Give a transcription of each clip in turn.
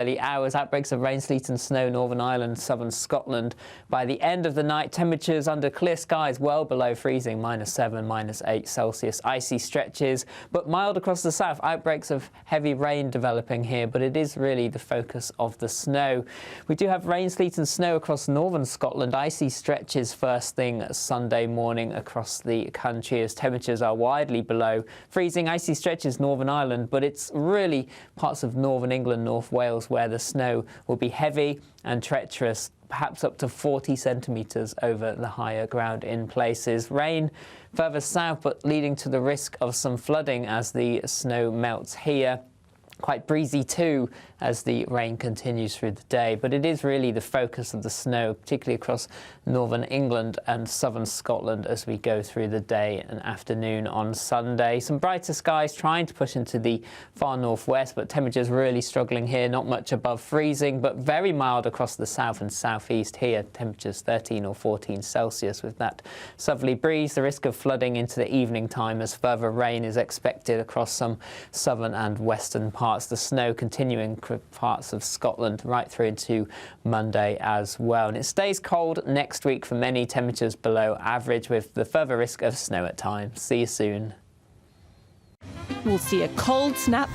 Early hours, outbreaks of rain, sleet and snow, Northern Ireland, southern Scotland. By the end of the night, temperatures under clear skies well below freezing, -7, -8 Celsius. Icy stretches, but mild across the south. Outbreaks of heavy rain developing here, but it is really the focus of the snow. We do have rain, sleet and snow across northern Scotland. Icy stretches first thing Sunday morning across the country as temperatures are widely below freezing. Icy stretches Northern Ireland, but it's really parts of northern England, North Wales, where the snow will be heavy and treacherous, perhaps up to 40 centimetres over the higher ground in places. Rain further south, but leading to the risk of some flooding as the snow melts here. Quite breezy too as the rain continues through the day, but it is really the focus of the snow, particularly across northern England and southern Scotland as we go through the day and afternoon on Sunday. Some brighter skies trying to push into the far northwest, but temperatures really struggling here, not much above freezing, but very mild across the south and southeast here. Temperatures 13 or 14 Celsius with that southerly breeze. The risk of flooding into the evening time as further rain is expected across some southern and western parts. The snow continuing parts of Scotland right through into Monday as well. And it stays cold next week for many, temperatures below average with the further risk of snow at times. See you soon. We'll see a cold snap,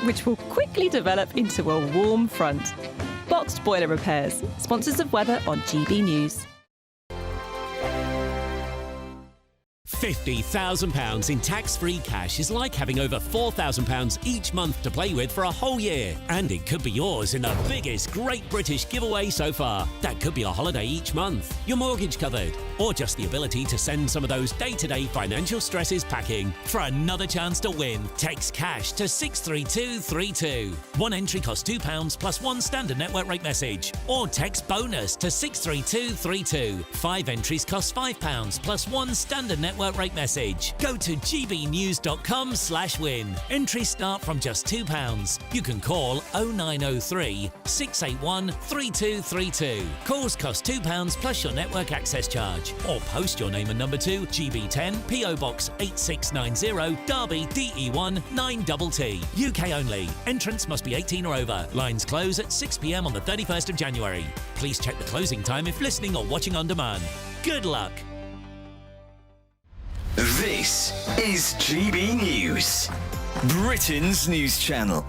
which will quickly develop into a warm front. Boxed Boiler Repairs, sponsors of weather on GB News. £50,000 in tax-free cash is like having over £4,000 each month to play with for a whole year. And it could be yours in the biggest Great British giveaway so far. That could be a holiday each month, your mortgage covered, or just the ability to send some of those day-to-day financial stresses packing. For another chance to win, text cash to 63232. One entry costs £2 plus one standard network rate message. Or text bonus to 63232. 5 entries cost £5 plus one standard network rate message. Go to gbnews.com/win. Entries start from just £2. You can call 0903 681 3232. Calls cost £2 plus your network access charge. Or post your name and number to GB10 PO Box 8690 Derby DE1 9TT. UK only. Entrance must be 18 or over. Lines close at 6 p.m. on the 31st of January. Please check the closing time if listening or watching on demand. Good luck. This is GB News, Britain's news channel.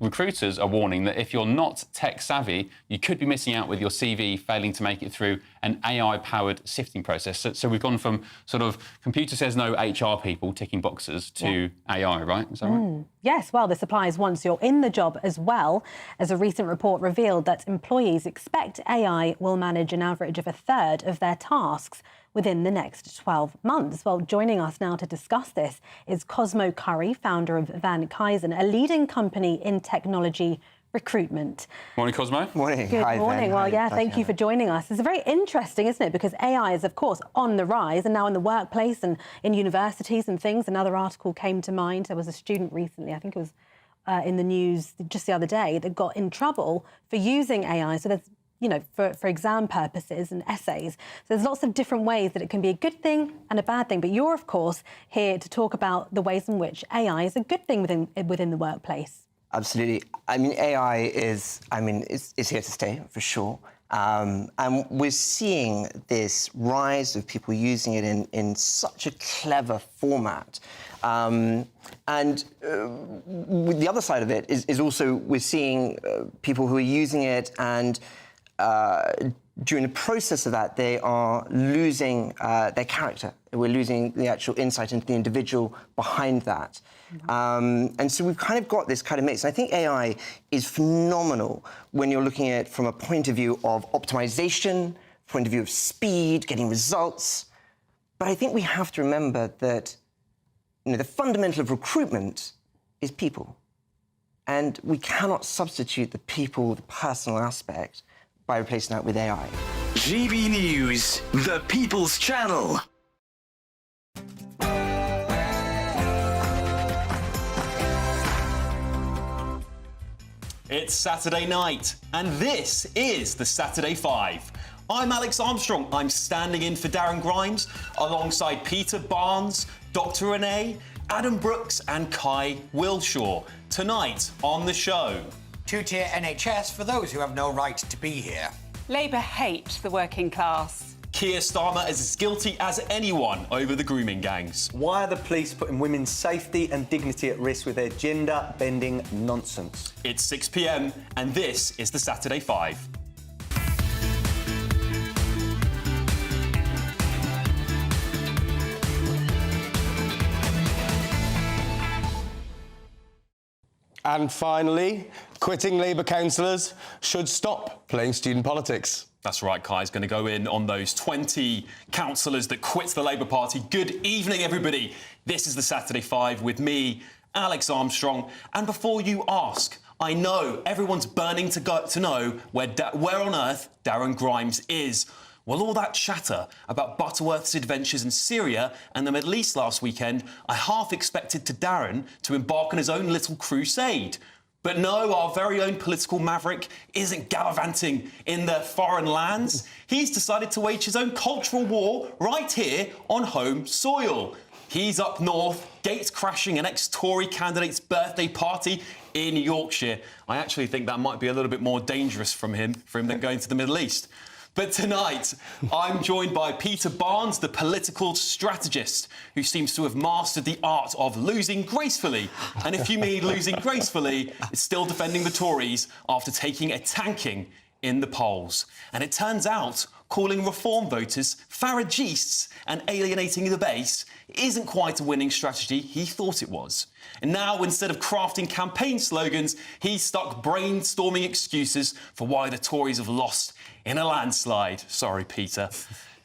Recruiters are warning that if you're not tech-savvy, you could be missing out with your CV failing to make it through an AI-powered sifting process. So we've gone from sort of computer says no HR people ticking boxes to AI, right? Is that right? Yes, well, this applies once you're in the job as well, as a recent report revealed that employees expect AI will manage an average of a third of their tasks within the next 12 months. Well, joining us now to discuss this is Cosmo Curry, founder of Van Kuysen, a leading company in technology recruitment. Morning, Cosmo. Morning. Good Hi, morning. Ben. Well, yeah, thank you for joining us. It's very interesting, isn't it? Because AI is, of course, on the rise and now in the workplace and in universities and things. Another article came to mind. There was a student recently, I think it was in the news just the other day, that got in trouble for using AI. So there's, you know, for exam purposes and essays. So there's lots of different ways that it can be a good thing and a bad thing. But you're, of course, here to talk about the ways in which AI is a good thing within the workplace. Absolutely. I mean, AI is here to stay, for sure. And we're seeing this rise of people using it in such a clever format. And the other side of it is also we're seeing people who are using it and during the process of that, they are losing their character. We're losing the actual insight into the individual behind that. And so we've kind of got this kind of mix. And I think AI is phenomenal when you're looking at it from a point of view of optimization, point of view of speed, getting results. But I think we have to remember that, you know, the fundamental of recruitment is people. And we cannot substitute the people, the personal aspect, by replacing that with AI. GB News, the People's Channel. It's Saturday night, and this is the Saturday Five. I'm Alex Armstrong. I'm standing in for Darren Grimes alongside Peter Barnes, Dr. Renee, Adam Brooks and Kai Wilshaw. Tonight on the show. Two-tier NHS for those who have no right to be here. Labour hate the working class. Keir Starmer is as guilty as anyone over the grooming gangs. Why are the police putting women's safety and dignity at risk with their gender-bending nonsense? It's 6 p.m. and this is the Saturday 5. And finally, quitting Labour councillors should stop playing student politics. That's right, Kai's going to go in on those 20 councillors that quit the Labour Party. Good evening, everybody. This is the Saturday 5 with me, Alex Armstrong. And before you ask, I know everyone's burning to know where on earth Darren Grimes is. Well, all that chatter about Butterworth's adventures in Syria and the Middle East last weekend, I half expected Darren to embark on his own little crusade. But no, our very own political maverick isn't gallivanting in the foreign lands. He's decided to wage his own cultural war right here on home soil. He's up north, gates crashing an ex-Tory candidate's birthday party in Yorkshire. I actually think that might be a little bit more dangerous for him than going to the Middle East. But tonight, I'm joined by Peter Barnes, the political strategist, who seems to have mastered the art of losing gracefully. And if you mean losing gracefully, it's still defending the Tories after taking a tanking in the polls. And it turns out calling Reform voters Faragistes and alienating the base isn't quite a winning strategy he thought it was. And now, instead of crafting campaign slogans, he's stuck brainstorming excuses for why the Tories have lost in a landslide. Sorry, Peter.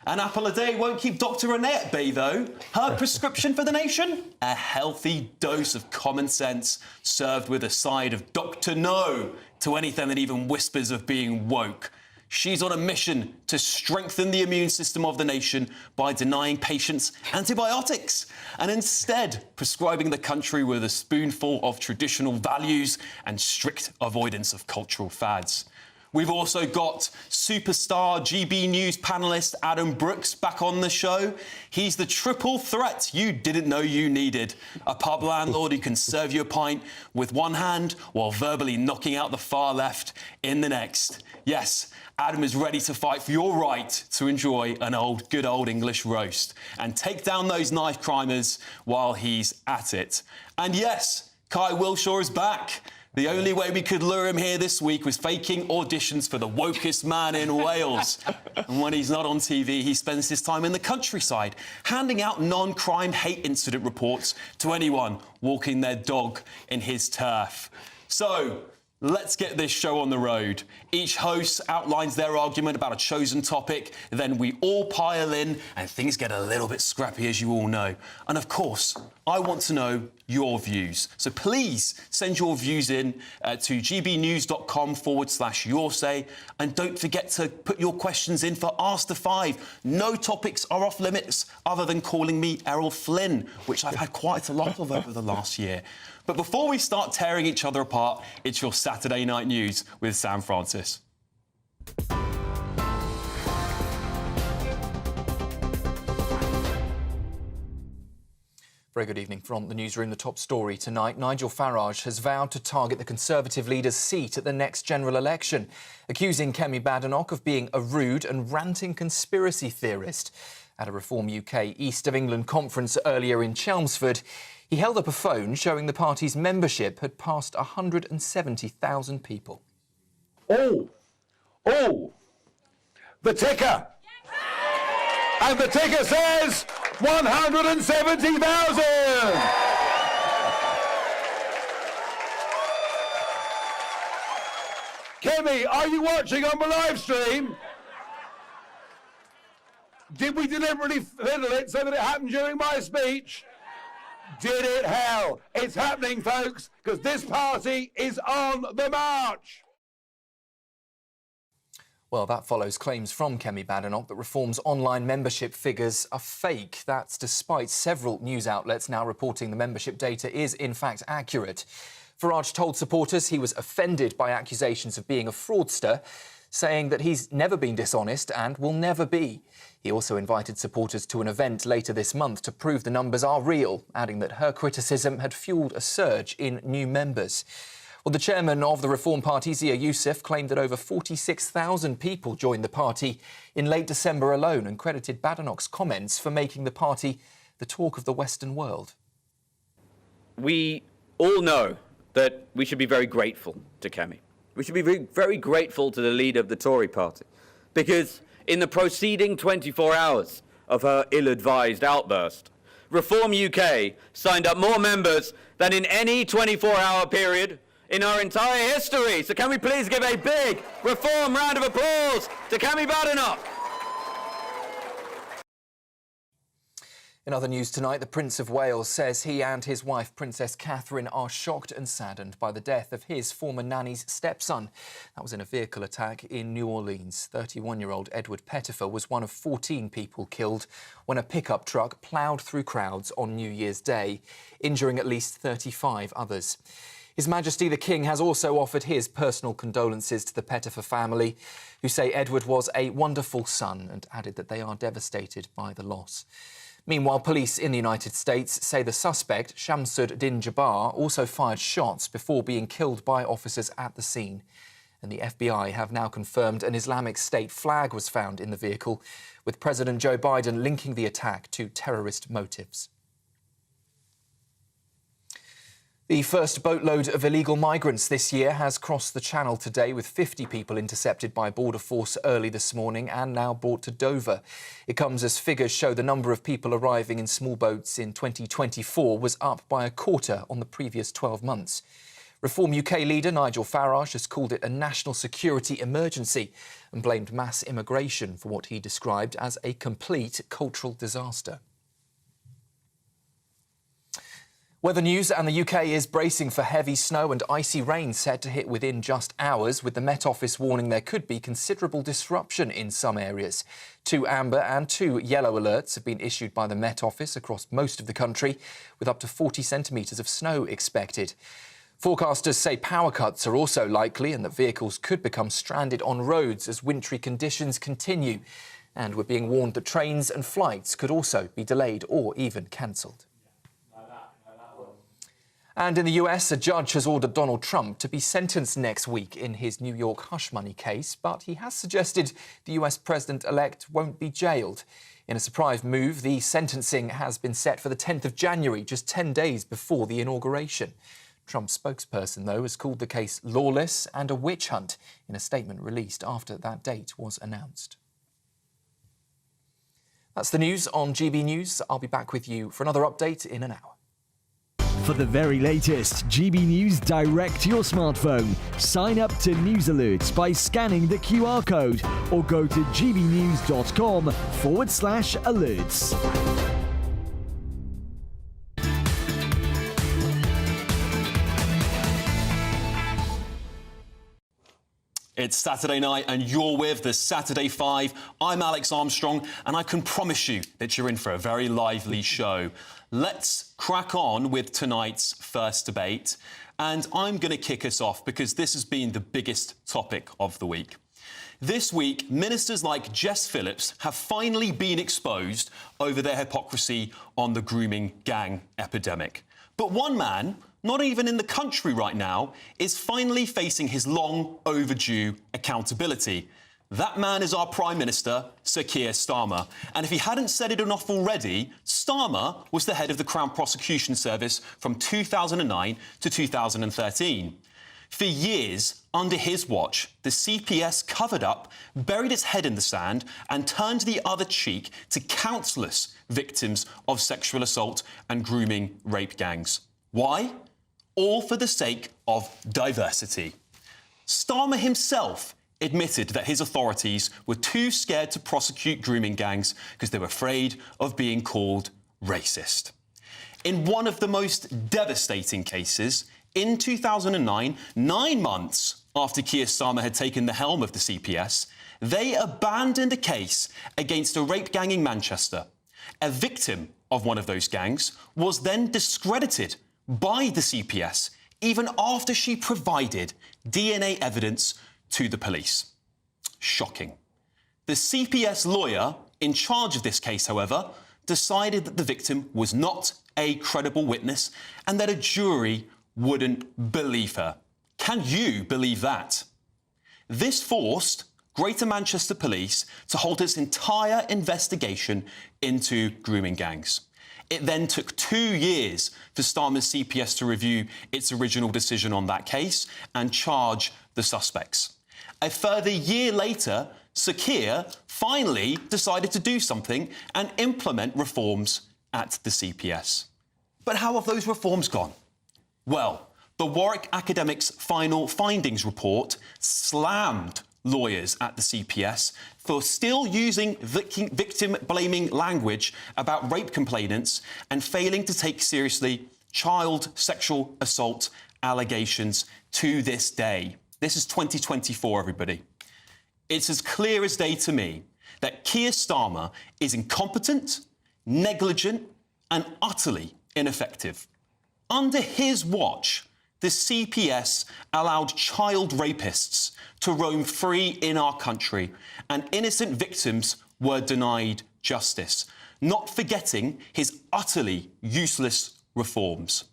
An apple a day won't keep Dr. Renee at bay, though. Her prescription for the nation? A healthy dose of common sense, served with a side of Dr. No to anything that even whispers of being woke. She's on a mission to strengthen the immune system of the nation by denying patients antibiotics and instead prescribing the country with a spoonful of traditional values and strict avoidance of cultural fads. We've also got superstar GB News panellist Adam Brooks back on the show. He's the triple threat you didn't know you needed. A pub landlord who can serve you a pint with one hand while verbally knocking out the far left in the next. Yes, Adam is ready to fight for your right to enjoy an good old English roast and take down those knife crimers while he's at it. And yes, Kai Wilshaw is back. The only way we could lure him here this week was faking auditions for the wokest man in Wales. And when he's not on TV, he spends his time in the countryside, handing out non-crime hate incident reports to anyone walking their dog in his turf. So, let's get this show on the road. Each host outlines their argument about a chosen topic, then we all pile in and things get a little bit scrappy, as you all know. And of course, I want to know your views. So please send your views in to gbnews.com/yoursay. And don't forget to put your questions in for Ask the Five. No topics are off limits other than calling me Errol Flynn, which I've had quite a lot of over the last year. But before we start tearing each other apart, it's your Saturday Night News with Sam Francis. Very good evening from the newsroom. The top story tonight. Nigel Farage has vowed to target the Conservative leader's seat at the next general election, accusing Kemi Badenoch of being a rude and ranting conspiracy theorist. At a Reform UK East of England conference earlier in Chelmsford, he held up a phone showing the party's membership had passed 170,000 people. Oh, the ticker. And the ticker says 170,000. Kemi, are you watching on the live stream? Did we deliberately fiddle it so that it happened during my speech? Did it hell? It's happening, folks, because this party is on the march. Well, that follows claims from Kemi Badenoch that Reform's online membership figures are fake. That's despite several news outlets now reporting the membership data is, in fact, accurate. Farage told supporters he was offended by accusations of being a fraudster, saying that he's never been dishonest and will never be. He also invited supporters to an event later this month to prove the numbers are real, adding that her criticism had fuelled a surge in new members. Well, the chairman of the Reform Party, Zia Youssef, claimed that over 46,000 people joined the party in late December alone and credited Badenoch's comments for making the party the talk of the Western world. We all know that we should be very grateful to Kemi. We should be very grateful to the leader of the Tory party, because in the preceding 24 hours of her ill-advised outburst, Reform UK signed up more members than in any 24-hour period in our entire history. So can we please give a big Reform round of applause to Kemi Badenoch? In other news tonight, the Prince of Wales says he and his wife, Princess Catherine, are shocked and saddened by the death of his former nanny's stepson. That was in a vehicle attack in New Orleans. 31-year-old Edward Pettifer was one of 14 people killed when a pickup truck ploughed through crowds on New Year's Day, injuring at least 35 others. His Majesty the King has also offered his personal condolences to the Pettifer family, who say Edward was a wonderful son, and added that they are devastated by the loss. Meanwhile, police in the United States say the suspect, Shamsud-Din Jabbar, also fired shots before being killed by officers at the scene. And the FBI have now confirmed an Islamic State flag was found in the vehicle, with President Joe Biden linking the attack to terrorist motives. The first boatload of illegal migrants this year has crossed the Channel today, with 50 people intercepted by Border Force early this morning and now brought to Dover. It comes as figures show the number of people arriving in small boats in 2024 was up by a quarter on the previous 12 months. Reform UK leader Nigel Farage has called it a national security emergency and blamed mass immigration for what he described as a complete cultural disaster. Weather news, and the UK is bracing for heavy snow and icy rain set to hit within just hours, with the Met Office warning there could be considerable disruption in some areas. 2 amber and 2 yellow alerts have been issued by the Met Office across most of the country, with up to 40 centimetres of snow expected. Forecasters say power cuts are also likely and that vehicles could become stranded on roads as wintry conditions continue. And we're being warned that trains and flights could also be delayed or even cancelled. And in the US, a judge has ordered Donald Trump to be sentenced next week in his New York hush money case, but he has suggested the US president-elect won't be jailed. In a surprise move, the sentencing has been set for the 10th of January, just 10 days before the inauguration. Trump's spokesperson, though, has called the case lawless and a witch hunt in a statement released after that date was announced. That's the news on GB News. I'll be back with you for another update in an hour. For the very latest GB News direct to your smartphone, sign up to News Alerts by scanning the QR code or go to gbnews.com/alerts. It's Saturday night and you're with the Saturday 5. I'm Alex Armstrong and I can promise you that you're in for a very lively show. Let's crack on with tonight's first debate. And I'm going to kick us off because this has been the biggest topic of the week. This week, ministers like Jess Phillips have finally been exposed over their hypocrisy on the grooming gang epidemic. But one man, not even in the country right now, is finally facing his long overdue accountability. That man is our Prime Minister, Sir Keir Starmer. And if he hadn't said it enough already, Starmer was the head of the Crown Prosecution Service from 2009 to 2013. For years, under his watch, the CPS covered up, buried its head in the sand and turned the other cheek to countless victims of sexual assault and grooming rape gangs. Why? All for the sake of diversity. Starmer himself admitted that his authorities were too scared to prosecute grooming gangs because they were afraid of being called racist. In one of the most devastating cases, in 2009, 9 months after Keir Starmer had taken the helm of the CPS, they abandoned a case against a rape gang in Manchester. A victim of one of those gangs was then discredited by the CPS even after she provided DNA evidence to the police. shocking. The CPS lawyer in charge of this case, however, decided that the victim was not a credible witness and that a jury wouldn't believe her. Can you believe that? This forced Greater Manchester Police to halt its entire investigation into grooming gangs. It then took 2 years for Starmer's CPS to review its original decision on that case and charge the suspects. A further year later, Sir Keir finally decided to do something and implement reforms at the CPS. But how have those reforms gone? Well, the Warwick Academics final findings report slammed lawyers at the CPS for still using victim-blaming language about rape complainants and failing to take seriously child sexual assault allegations to this day. This is 2024, everybody. It's as clear as day to me that Keir Starmer is incompetent, negligent, and utterly ineffective. Under his watch, the CPS allowed child rapists to roam free in our country, and innocent victims were denied justice, not forgetting his utterly useless reforms.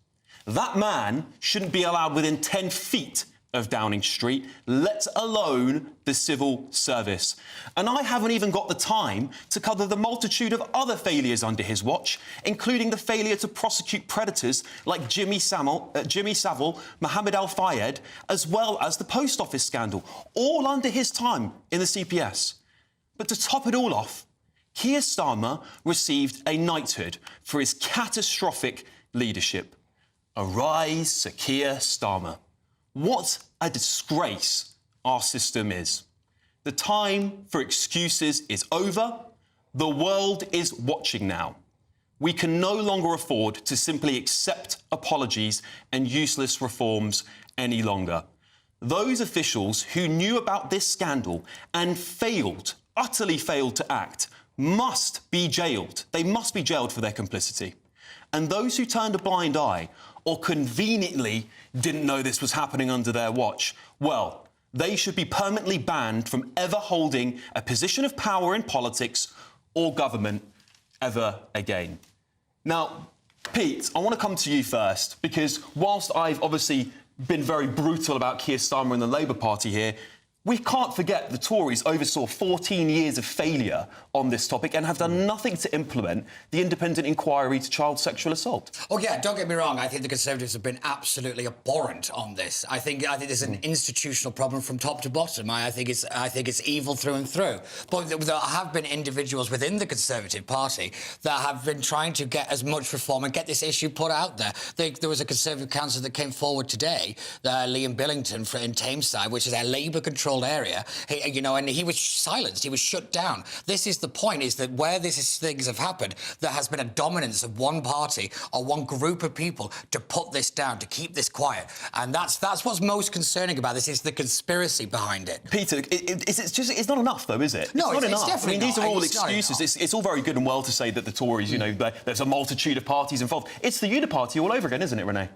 That man shouldn't be allowed within 10 feet of Downing Street, let alone the civil service. And I haven't even got the time to cover the multitude of other failures under his watch, including the failure to prosecute predators like Jimmy Savile, Mohammed Al-Fayed, as well as the post office scandal, all under his time in the CPS. But to top it all off, Keir Starmer received a knighthood for his catastrophic leadership. Arise, Sir Keir Starmer. What a disgrace our system is. The time for excuses is over. The world is watching now. We can no longer afford to simply accept apologies and useless reforms any longer. Those officials who knew about this scandal and failed, utterly failed to act, must be jailed. They must be jailed for their complicity. And those who turned a blind eye or conveniently didn't know this was happening under their watch, well, they should be permanently banned from ever holding a position of power in politics or government ever again. Now, Pete, I want to come to you first, because whilst I've obviously been very brutal about Keir Starmer and the Labour Party here, we can't forget the Tories oversaw 14 years of failure on this topic and have done nothing to implement the independent inquiry to child sexual assault. Oh, yeah, don't get me wrong. I think the Conservatives have been absolutely abhorrent on this. I think there's an institutional problem from top to bottom. I think it's evil through and through. But there have been individuals within the Conservative Party that have been trying to get as much reform and get this issue put out there. There was a Conservative councillor that came forward today, Liam Billington in Tameside, which is a Labour-controlled area, and he was silenced, he was shut down. This is the point, is that where things have happened, there has been a dominance of one party or one group of people to put this down, to keep this quiet. And that's what's most concerning about this, is the conspiracy behind it. Peter, it's not enough, though, is it? No, it's not it's enough. definitely these not. are all It's not excuses. It's all very good and well to say that the Tories, there's a multitude of parties involved. It's the uniparty all over again, isn't it, Renee?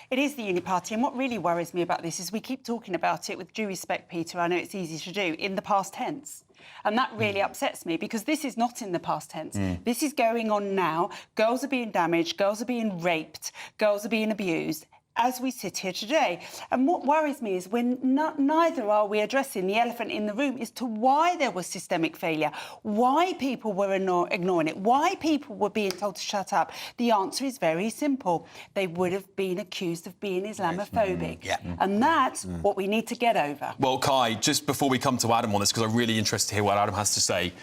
It is the uniparty, and what really worries me about this is we keep talking about it, with due respect, Peter, I know it's easy to do, in the past tense. And that really upsets me, because this is not in the past tense. This is going on now. Girls are being damaged, girls are being raped, girls are being abused, as we sit here today. And what worries me is when neither are we addressing the elephant in the room as to why there was systemic failure, why people were ignoring it, why people were being told to shut up. The answer is very simple. They would have been accused of being Islamophobic. And that's what we need to get over. Well, Kai, just before we come to Adam on this, because I'm really interested to hear what Adam has to say.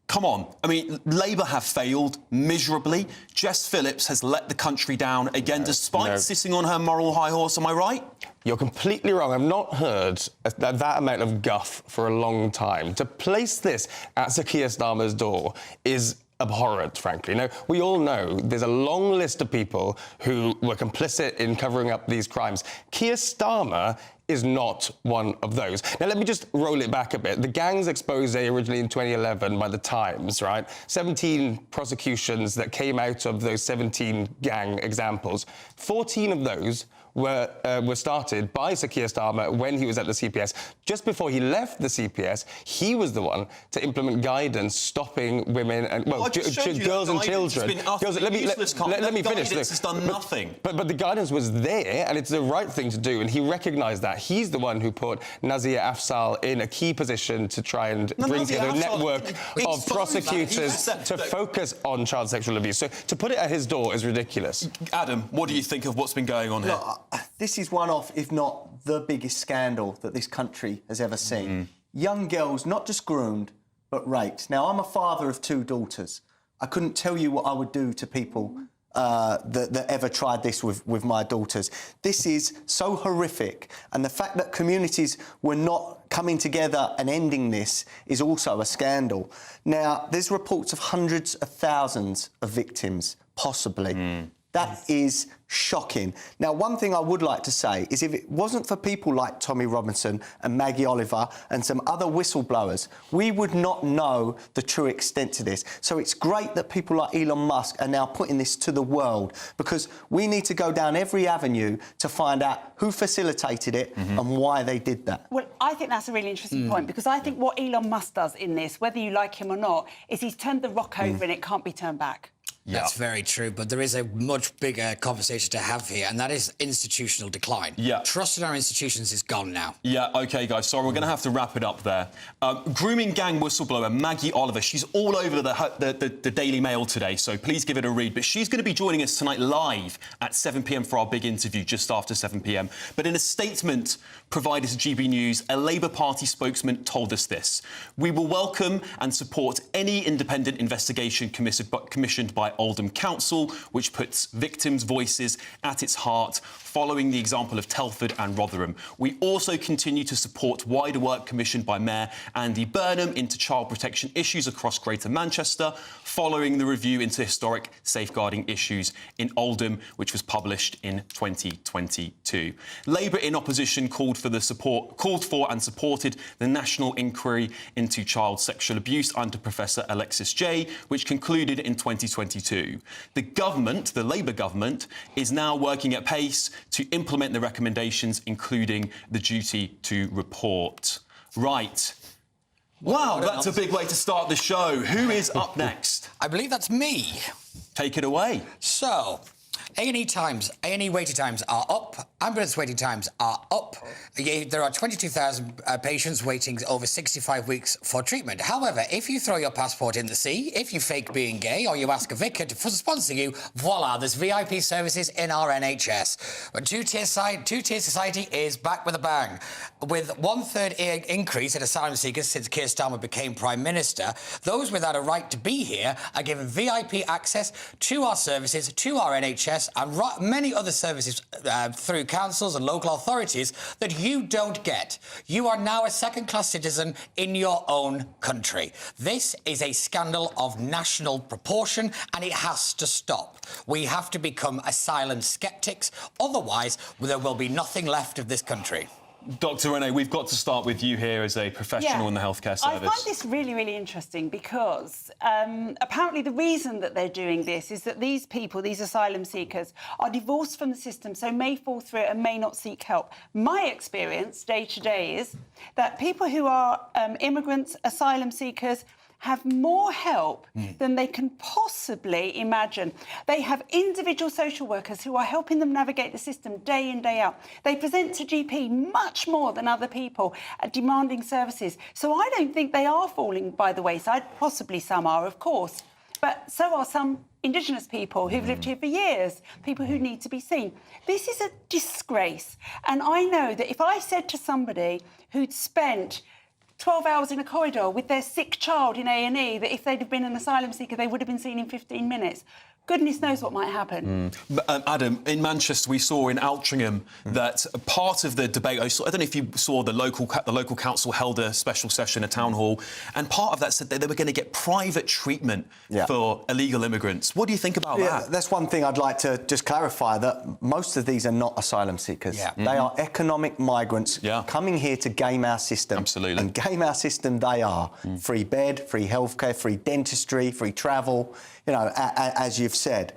Come on. I mean, Labour have failed miserably. Jess Phillips has let the country down again, despite sitting on her moral high horse. Am I right? You're completely wrong. I've not heard that amount of guff for a long time. To place this at Sir Keir Starmer's door is abhorrent, frankly. Now, we all know there's a long list of people who were complicit in covering up these crimes. Keir Starmer is not one of those. Now, let me just roll it back a bit. The gangs expose originally in 2011 by The Times, right? 17 prosecutions that came out of those 17 gang examples. 14 of those were started by Sir Keir Starmer when he was at the CPS. Just before he left the CPS, he was the one to implement guidance stopping women and girls and children. Let me finish. Guidance has done nothing. But the guidance was there, and it's the right thing to do. And he recognised that. He's the one who put Nazir Afzal in a key position to try and bring together a network of prosecutors to focus on child sexual abuse. So to put it at his door is ridiculous. Adam, what do you think of what's been going on here? Look, this is one of, if not the biggest scandal that this country has ever seen. Young girls not just groomed, but raped. Now, I'm a father of 2 daughters. I couldn't tell you what I would do to people that ever tried this with my daughters. This is so horrific, and the fact that communities were not coming together and ending this is also a scandal. Now, there's reports of hundreds of thousands of victims, possibly. That is shocking. Now, one thing I would like to say is if it wasn't for people like Tommy Robinson and Maggie Oliver and some other whistleblowers, we would not know the true extent to this. So it's great that people like Elon Musk are now putting this to the world, because we need to go down every avenue to find out who facilitated it and why they did that. Well, I think that's a really interesting point, because I think what Elon Musk does in this, whether you like him or not, is he's turned the rock over and it can't be turned back. That's very true, but there is a much bigger conversation to have here, and that is institutional decline. Trust in our institutions is gone now. OK, guys, sorry, we're going to have to wrap it up there. Grooming gang whistleblower Maggie Oliver, she's all over the Daily Mail today, so please give it a read. But she's going to be joining us tonight live at 7 p.m. for our big interview, just after 7 p.m. But in a statement provided to GB News, a Labour Party spokesman told us this: "We will welcome and support any independent investigation commissioned by Oldham Council, which puts victims' voices at its heart, following the example of Telford and Rotherham. We also continue to support wider work commissioned by Mayor Andy Burnham into child protection issues across Greater Manchester, following the review into historic safeguarding issues in Oldham, which was published in 2022. Labour in opposition called for and supported the national inquiry into child sexual abuse under Professor Alexis Jay, which concluded in 2022. The government, the Labour government, is now working at pace to implement the recommendations, including the duty to report." Right. Wow, that's a big way to start the show. Who is up next? I believe that's me. Take it away. So, A&E waiting times are up. Ambulance waiting times are up. There are 22,000 patients waiting over 65 weeks for treatment. However, if you throw your passport in the sea, if you fake being gay, or you ask a vicar to sponsor you, voila, there's VIP services in our NHS. But two-tier society is back with a bang. With 1/3 increase in asylum seekers since Keir Starmer became Prime Minister, those without a right to be here are given VIP access to our services, to our NHS, and many other services through councils and local authorities that you don't get. You are now a second-class citizen in your own country. This is a scandal of national proportion, and it has to stop. We have to become asylum skeptics, otherwise there will be nothing left of this country. Dr. Renee, we've got to start with you here as a professional in the healthcare service. I find this really, really interesting because apparently the reason that they're doing this is that these people, these asylum seekers, are divorced from the system, so may fall through it and may not seek help. My experience day to day is that people who are immigrants, asylum seekers, have more help than they can possibly imagine. They have individual social workers who are helping them navigate the system day in, day out. They present to GP much more than other people demanding services. So I don't think they are falling by the wayside. Possibly some are, of course. But so are some Indigenous people who've lived here for years, people who need to be seen. This is a disgrace. And I know that if I said to somebody who'd spent 12 hours in a corridor with their sick child in A&E, that if they'd have been an asylum seeker, they would have been seen in 15 minutes. Goodness knows what might happen. But, Adam, in Manchester, we saw in Altrincham that part of the debate, I don't know if you saw the local council held a special session, a town hall, and part of that said that they were going to get private treatment for illegal immigrants. What do you think about that? That's one thing I'd like to just clarify, that most of these are not asylum seekers. They are economic migrants coming here to game our system. Absolutely. And game our system they are. Free bed, free healthcare, free dentistry, free travel, you know, as you've said.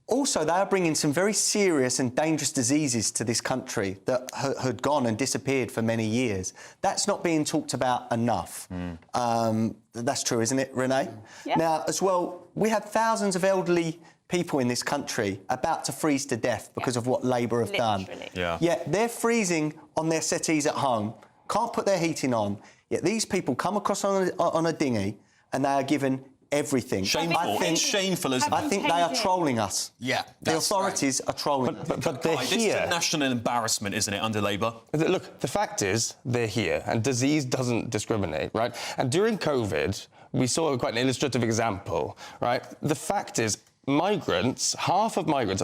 Also, they are bringing some very serious and dangerous diseases to this country that had gone and disappeared for many years. That's not being talked about enough. That's true, isn't it, Renee? Yeah. Now, as well, we have thousands of elderly people in this country about to freeze to death because of what Labour have done. Yeah. Yet they're freezing on their settees at home, can't put their heating on, yet these people come across on a dinghy and they are given everything. Shameful. It's shameful, isn't it? I think they are trolling us. Yeah, the authorities are trolling us. But they're This here. is a national embarrassment, isn't it, under Labour? Look, the fact is, they're here, and disease doesn't discriminate, right? And during COVID, we saw quite an illustrative example, right? The fact is, migrants, up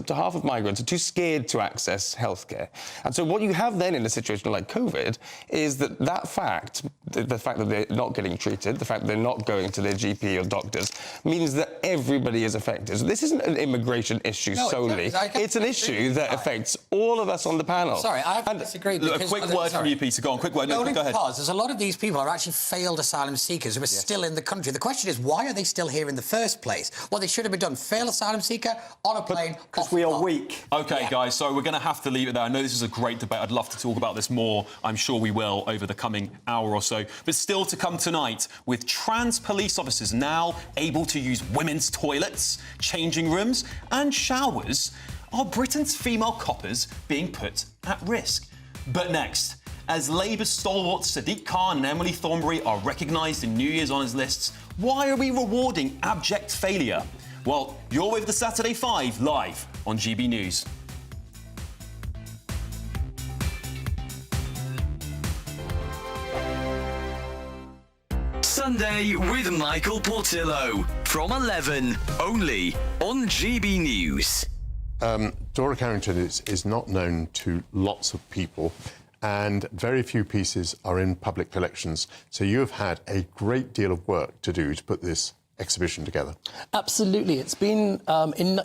to half of migrants are too scared to access healthcare. And so what you have then in a situation like COVID is that fact, the fact that they're not getting treated, the fact that they're not going to their GP or doctors, means that everybody is affected. So this isn't an immigration issue solely. It's an issue that affects all of us on the panel. Sorry, I have to disagree. Look, a quick word from you, Peter. Go on, quick word. No, go ahead. Because there's a lot of these people are actually failed asylum seekers who are still in the country. The question is, why are they still here in the first place? What they should have been done, fail asylum seeker on a plane. Because we are weak. OK, guys, so we're going to have to leave it there. I know this is a great debate. I'd love to talk about this more. I'm sure we will over the coming hour or so. But still to come tonight, with trans police officers now able to use women's toilets, changing rooms and showers, are Britain's female coppers being put at risk? But next, as Labour stalwarts Sadiq Khan and Emily Thornberry are recognised in New Year's honours lists, why are we rewarding abject failure? Well, you're with the Saturday 5 live on GB News. Sunday with Michael Portillo from 11, only on GB News. Dora Carrington is not known to lots of people, and very few pieces are in public collections. So you have had a great deal of work to do to put this exhibition together. Absolutely. It's been,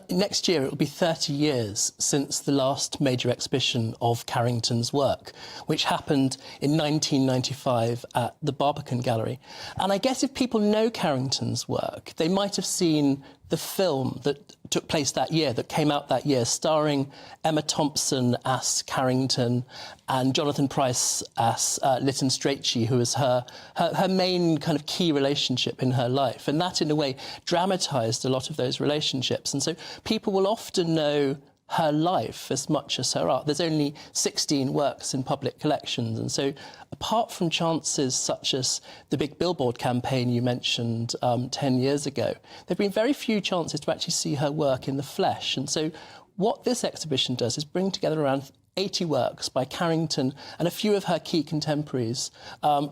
next year, it will be 30 years since the last major exhibition of Carrington's work, which happened in 1995 at the Barbican Gallery. And I guess if people know Carrington's work, they might have seen the film that took place that year, that came out that year, starring Emma Thompson as Carrington and Jonathan Pryce as Lytton Strachey, who was her main kind of key relationship in her life. And that, in a way, dramatised a lot of those relationships. And so people will often know her life as much as her art. There's only 16 works in public collections, and so apart from chances such as the big billboard campaign you mentioned 10 years ago, there have been very few chances to actually see her work in the flesh. And so what this exhibition does is bring together around 80 works by Carrington and a few of her key contemporaries,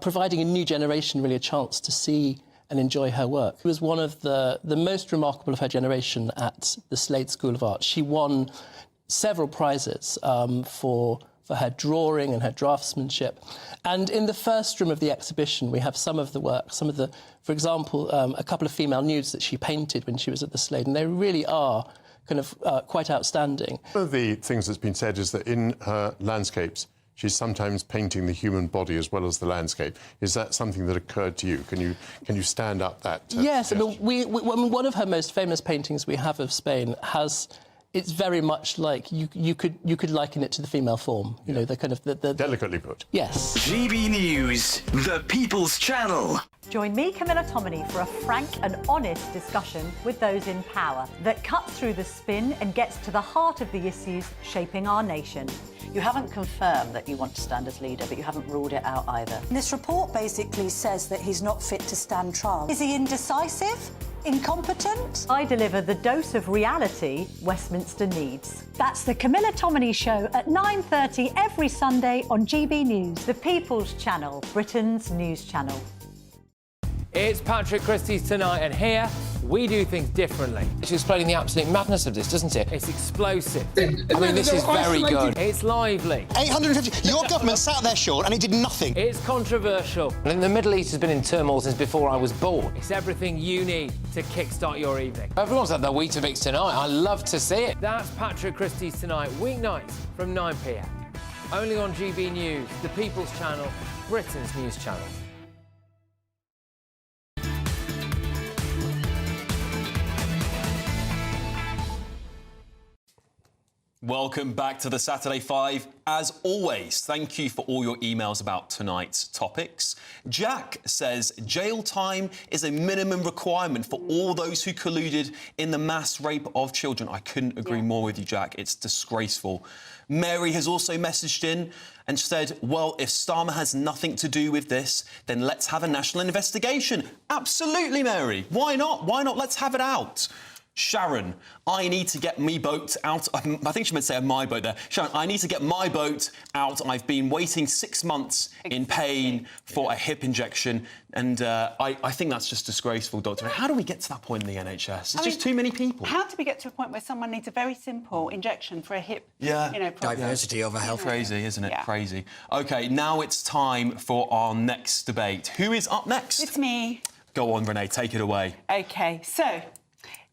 providing a new generation really a chance to see and enjoy her work. She was one of the most remarkable of her generation at the Slade School of Art. She won several prizes for her drawing and her draftsmanship. And in the first room of the exhibition, we have some of the work, for example, a couple of female nudes that she painted when she was at the Slade, and they really are kind of quite outstanding. One of the things that's been said is that in her landscapes, she's sometimes painting the human body as well as the landscape. Is that something that occurred to you? Can you stand up that? Yes, I mean, one of her most famous paintings we have of Spain has. It's very much like you could liken it to the female form. You know, the kind of the delicately put. Yes. GB News, the People's Channel. Join me, Camilla Tominey, for a frank and honest discussion with those in power that cuts through the spin and gets to the heart of the issues shaping our nation. You haven't confirmed that you want to stand as leader, but you haven't ruled it out either. This report basically says that he's not fit to stand trial. Is he indecisive? Incompetent? I deliver the dose of reality Westminster needs. That's the Camilla Tominey Show at 9:30 every Sunday on GB News. The People's Channel, Britain's news channel. It's Patrick Christie's Tonight, and here we do things differently. It's explaining the absolute madness of this, doesn't it? It's explosive. I mean, this is very good. It's lively. 850. Your government sat there short and it did nothing. It's controversial. And the Middle East has been in turmoil since before I was born. It's everything you need to kickstart your evening. Everyone's had their Weetabix tonight. I love to see it. That's Patrick Christie's Tonight, weeknights from 9 p.m. Only on GB News, the People's Channel, Britain's news channel. Welcome back to the Saturday 5. As always, thank you for all your emails about tonight's topics. Jack says jail time is a minimum requirement for all those who colluded in the mass rape of children. I couldn't agree more with you, Jack. It's disgraceful. Mary has also messaged in and said, well, if Starmer has nothing to do with this, then let's have a national investigation. Absolutely, Mary. Why not? Why not? Let's have it out. Sharon, I need to get me boat out. I think she meant to say my boat there. Sharon, I need to get my boat out. I've been waiting 6 months in pain for a hip injection. And I think that's just disgraceful, Doctor. How do we get to that point in the NHS? It's just too many people. How do we get to a point where someone needs a very simple injection for a hip, problem? Diversity over health. Crazy, isn't it? Yeah. Crazy. OK, now it's time for our next debate. Who is up next? It's me. Go on, Renee, take it away. OK, so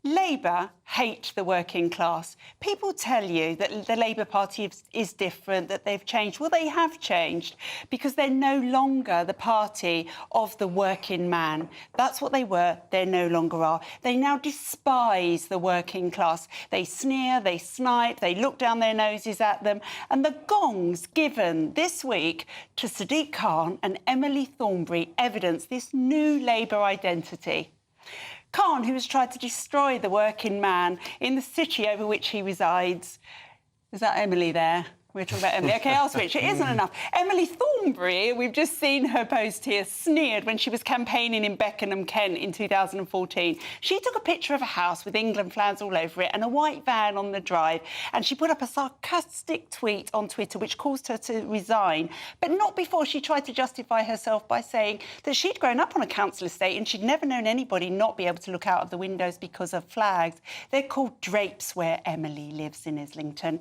Labour hate the working class. People tell you that the Labour Party is different, that they've changed. Well, they have changed because they're no longer the party of the working man. That's what they were, they no longer are. They now despise the working class. They sneer, they snipe, they look down their noses at them. And the gongs given this week to Sadiq Khan and Emily Thornberry evidence this new Labour identity. Khan, who has tried to destroy the working man in the city over which he resides. Is that Emily there? We're talking about Emily. OK, I'll switch. It isn't enough. Emily Thornberry, we've just seen her post here, sneered when she was campaigning in Beckenham, Kent in 2014. She took a picture of a house with England flags all over it and a white van on the drive, and she put up a sarcastic tweet on Twitter which caused her to resign, but not before she tried to justify herself by saying that she'd grown up on a council estate and she'd never known anybody not be able to look out of the windows because of flags. They're called drapes where Emily lives in Islington.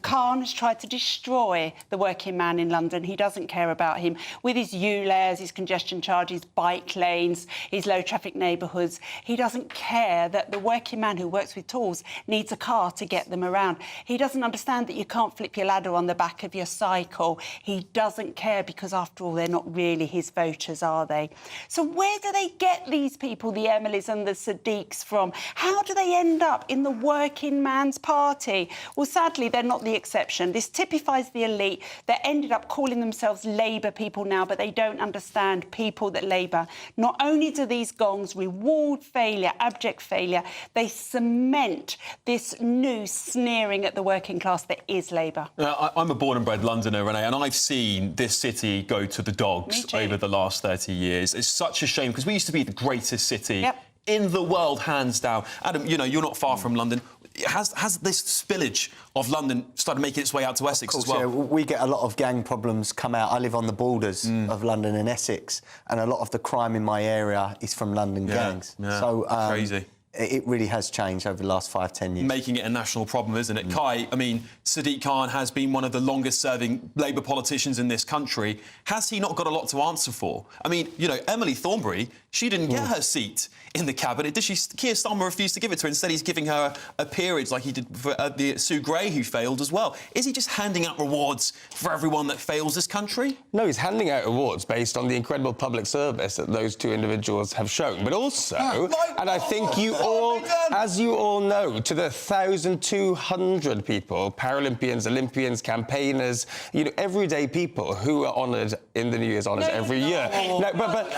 Khan has tried to destroy the working man in London. He doesn't care about him. With his U-layers, his congestion charges, bike lanes, his low-traffic neighbourhoods, he doesn't care that the working man who works with tools needs a car to get them around. He doesn't understand that you can't flip your ladder on the back of your cycle. He doesn't care because, after all, they're not really his voters, are they? So where do they get these people, the Emilys and the Sadiqs, from? How do they end up in the working man's party? Well, sadly, they're not the exception. This typifies the elite that ended up calling themselves Labour people now, but they don't understand people that Labour. Not only do these gongs reward failure, abject failure, they cement this new sneering at the working class that is Labour. I'm a born and bred Londoner, Renee, and I've seen this city go to the dogs over the last 30 years. It's such a shame because we used to be the greatest city in the world, hands down. Adam, you know, you're not far from London. Has this spillage of London started making its way out to Essex as well? Yeah, we get a lot of gang problems come out. I live on the borders of London and Essex, and a lot of the crime in my area is from London gangs. Yeah. So crazy. It really has changed over the last 5-10 years. Making it a national problem, isn't it? Kai, I mean, Sadiq Khan has been one of the longest-serving Labour politicians in this country. Has he not got a lot to answer for? I mean, you know, Emily Thornberry, she didn't get her seat in the cabinet, did she? Keir Starmer refused to give it to her. Instead, he's giving her a peerage like he did for the Sue Gray, who failed as well. Is he just handing out rewards for everyone that fails this country? No, he's handing out awards based on the incredible public service that those two individuals have shown. But also, and I think you all, as you all know, to the 1,200 people, Paralympians, Olympians, campaigners, you know, everyday people who are honoured in the New Year's Honours every year. No, but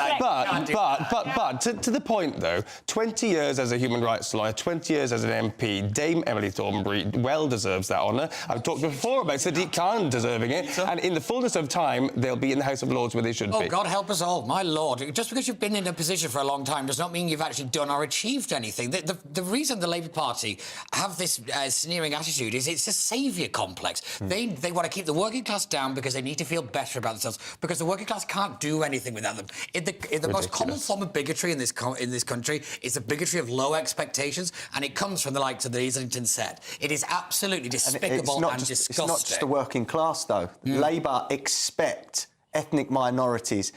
to the point, though, 20 years as a human rights lawyer, 20 years as an MP, Dame Emily Thornberry well deserves that honour. I've talked before about Sadiq Khan deserving it, and in the fullness of time, they'll be in the House of Lords where they should be. Oh, God help us all. My Lord, just because you've been in a position for a long time does not mean you've actually done or achieved anything. The reason the Labour Party have this sneering attitude is it's a saviour complex. They want to keep the working class down because they need to feel better about themselves, because the working class can't do anything without them. In the most common form of bigotry in this country is the bigotry of low expectations, and it comes from the likes of the Islington set. It is absolutely despicable and disgusting. It's not just the working class, though. Labour expect ethnic minorities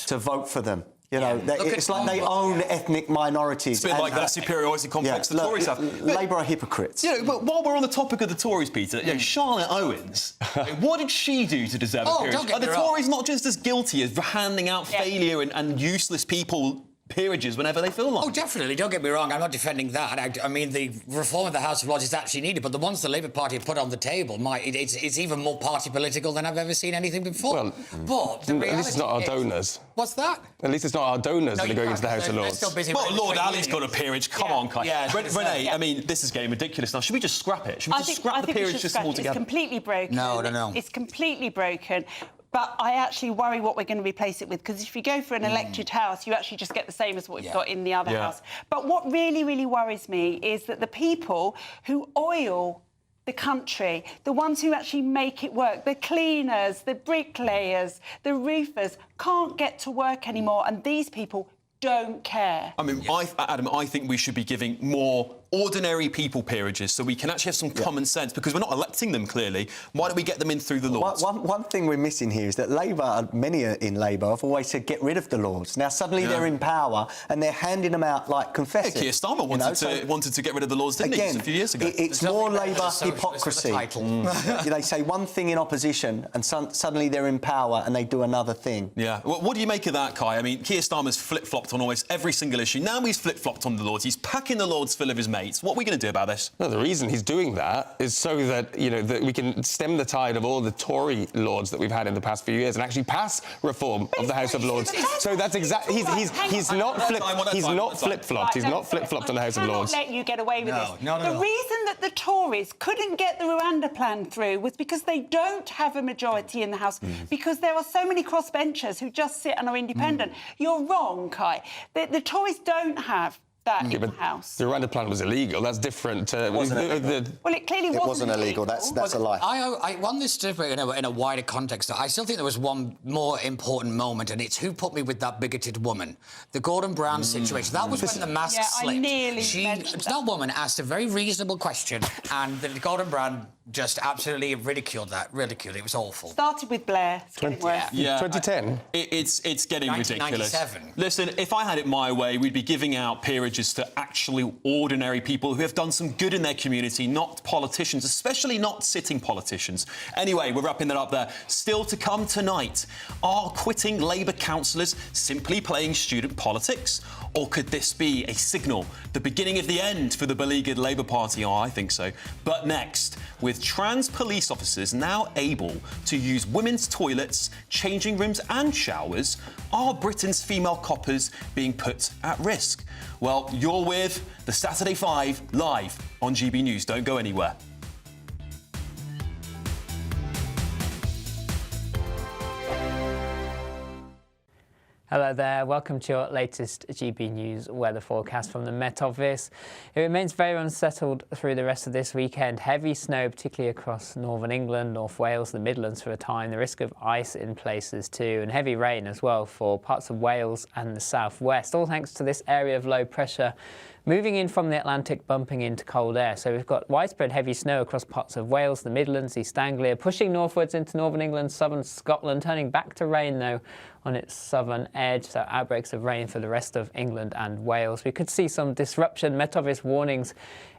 to vote for them. You know, it's like they own ethnic minorities. It's a bit like that superiority complex the Tories have. Labour are hypocrites. You know, but while we're on the topic of the Tories, Peter, you know, Charlotte Owens, what did she do to deserve a peerage? Are the Tories not just as guilty as handing out failure and useless people peerages whenever they feel like. Oh, definitely. Don't get me wrong. I'm not defending that. I mean, the reform of the House of Lords is actually needed, but the ones the Labour Party have put on the table, it's even more party political than I've ever seen anything before. Well, but the at least it's not our donors. What's that? At least it's not our donors that are going into the House of Lords. Well, Lord Ali's got a peerage. Come on, Kai. Yeah, Renee, I mean, this is getting ridiculous now. Should we just scrap it? Should we just scrap the peerage system altogether? It's completely broken. No. It's completely broken. But I actually worry what we're going to replace it with, because if you go for an elected house, you actually just get the same as what you've got in the other house. But what really, really worries me is that the people who oil the country, the ones who actually make it work, the cleaners, the bricklayers, the roofers, can't get to work anymore, and these people don't care. I mean, Adam, I think we should be giving more ordinary people peerages so we can actually have some common sense, because we're not electing them, clearly. Why don't we get them in through the Lords? One thing we're missing here is that Labour, many in Labour, have always said get rid of the Lords. Now, suddenly they're in power and they're handing them out like confetti. Keir Starmer wanted to get rid of the Lords, didn't he, just a few years ago? It's more Labour hypocrisy. They say one thing in opposition and suddenly they're in power and they do another thing. Yeah. What do you make of that, Kai? I mean, Keir Starmer's flip-flopped on almost every single issue. Now he's flip-flopped on the Lords. He's packing the Lords full of his mates. What are we going to do about this? No, the reason he's doing that is so that, that we can stem the tide of all the Tory Lords that we've had in the past few years and actually pass reform of the House of Lords. So that's exactly... He's not flip-flopped. He's not flip-flopped on the House of Lords. I cannot let you get away with this. No. The reason that the Tories couldn't get the Rwanda plan through was because they don't have a majority in the House, because there are so many crossbenchers who just sit and are independent. You're wrong, Kai. The Tories don't have that in the House. The Rwanda plan was illegal. That's different. Well, it clearly wasn't illegal. That's a lie. I want this to be in a wider context. I still think there was one more important moment, and it's who put me with that bigoted woman. The Gordon Brown situation. That was when the mask slipped. I nearly mentioned that woman asked a very reasonable question, and the Gordon Brown just absolutely ridiculed it. It was awful. Started with Blair. It's getting worse. Yeah. 2010? It's getting ridiculous. 1997. Listen, if I had it my way, we'd be giving out peerages to actually ordinary people who have done some good in their community, not politicians, especially not sitting politicians. Anyway, we're wrapping that up there. Still to come tonight, are quitting Labour councillors simply playing student politics? Or could this be a signal, the beginning of the end for the beleaguered Labour Party? Oh, I think so. But next, with trans police officers now able to use women's toilets, changing rooms and showers, are Britain's female coppers being put at risk? Well, you're with the Saturday 5 live on GB News. Don't go anywhere. Hello there, welcome to your latest GB News weather forecast from the Met Office. It remains very unsettled through the rest of this weekend. Heavy snow, particularly across northern England, North Wales, the Midlands for a time. The risk of ice in places too, and heavy rain as well for parts of Wales and the southwest, all thanks to this area of low pressure moving in from the Atlantic, bumping into cold air. So we've got widespread heavy snow across parts of Wales, the Midlands, East Anglia, pushing northwards into northern England, southern Scotland, turning back to rain, though, on its southern edge. So outbreaks of rain for the rest of England and Wales. We could see some disruption. Met Office warnings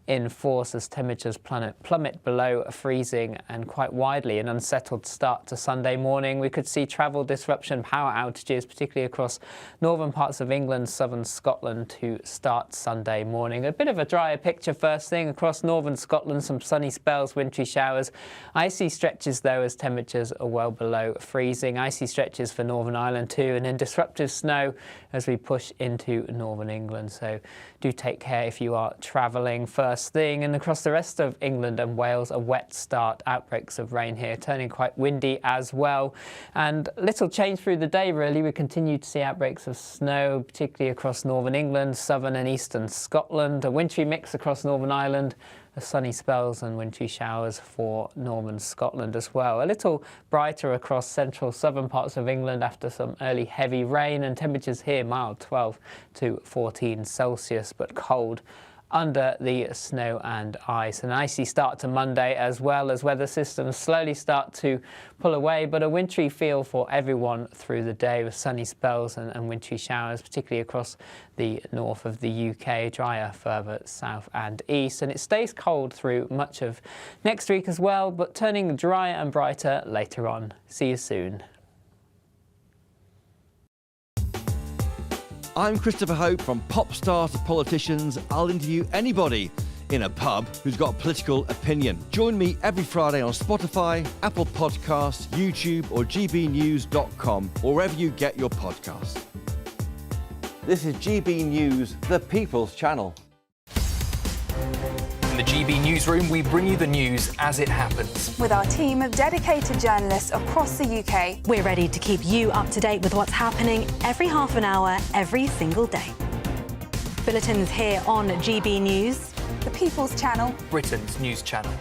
in force as temperatures plummet below freezing, and quite widely an unsettled start to Sunday morning. We could see travel disruption, power outages, particularly across northern parts of England, southern Scotland to start Sunday morning. A bit of a drier picture first thing across northern Scotland, some sunny spells, wintry showers. Icy stretches though as temperatures are well below freezing. Icy stretches for Northern Ireland too, and then disruptive snow as we push into northern England. So do take care if you are travelling first thing. And across the rest of England and Wales, a wet start. Outbreaks of rain here, turning quite windy as well. And little change through the day, really. We continue to see outbreaks of snow, particularly across northern England, southern and eastern Scotland. A wintry mix across Northern Ireland. Sunny spells and wintry showers for northern Scotland as well. A little brighter across central southern parts of England after some early heavy rain, and temperatures here mild, 12 to 14 Celsius, but cold under the snow and ice. An icy start to Monday as well, as weather systems slowly start to pull away, but a wintry feel for everyone through the day with sunny spells and wintry showers, particularly across the north of the UK, drier further south and east. And it stays cold through much of next week as well, but turning drier and brighter later on. See you soon. I'm Christopher Hope. From pop stars to politicians, I'll interview anybody in a pub who's got a political opinion. Join me every Friday on Spotify, Apple Podcasts, YouTube or gbnews.com, or wherever you get your podcasts. This is GB News, the People's Channel. In the GB Newsroom, we bring you the news as it happens. With our team of dedicated journalists across the UK, we're ready to keep you up to date with what's happening every half an hour, every single day. Bulletins here on GB News, the People's Channel, Britain's news channel.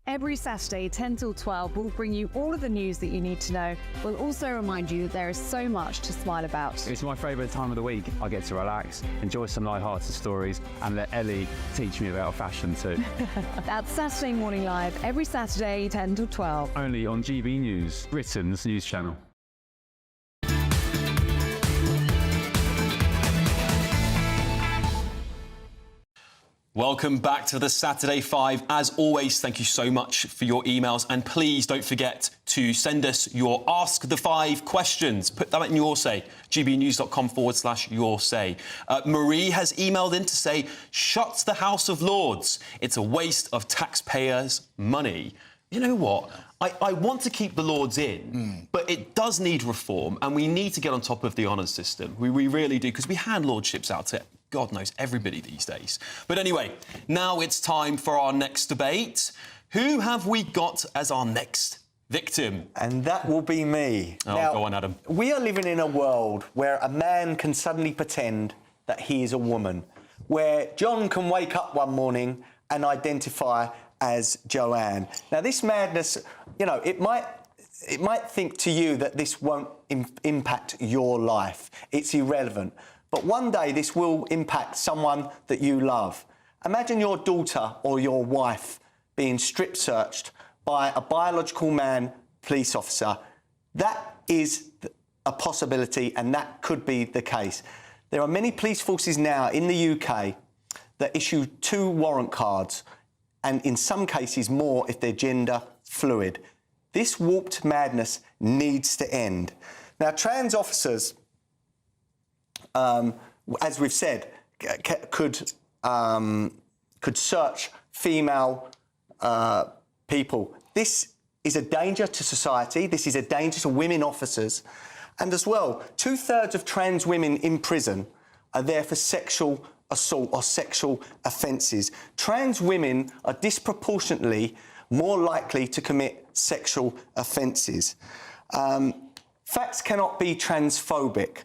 Every Saturday, 10 till 12, we'll bring you all of the news that you need to know. We'll also remind you that there is so much to smile about. It's my favourite time of the week. I get to relax, enjoy some light-hearted stories, and let Ellie teach me about fashion too. That's Saturday Morning Live, every Saturday, 10 till 12. Only on GB News, Britain's news channel. Welcome back to the Saturday 5. As always, thank you so much for your emails. And please don't forget to send us your Ask the 5 questions. Put that in your say, gbnews.com/your say. Marie has emailed in to say, shut the House of Lords. It's a waste of taxpayers' money. You know what? I want to keep the Lords in, but it does need reform, and we need to get on top of the honours system. We really do, because we hand lordships out to God knows everybody these days. But anyway, now it's time for our next debate. Who have we got as our next victim? And that will be me. Oh, now, go on, Adam. We are living in a world where a man can suddenly pretend that he is a woman, where John can wake up one morning and identify as Joanne. Now, this madness, you know, it might think to you that this won't impact your life. It's irrelevant. But one day this will impact someone that you love. Imagine your daughter or your wife being strip searched by a biological man police officer. That is a possibility, and that could be the case. There are many police forces now in the UK that issue 2 warrant cards, and in some cases more if they're gender fluid. This warped madness needs to end. Now, trans officers, as we've said, could search female people. This is a danger to society. This is a danger to women officers. And as well, 2/3 of trans women in prison are there for sexual assault or sexual offences. Trans women are disproportionately more likely to commit sexual offences. Facts cannot be transphobic.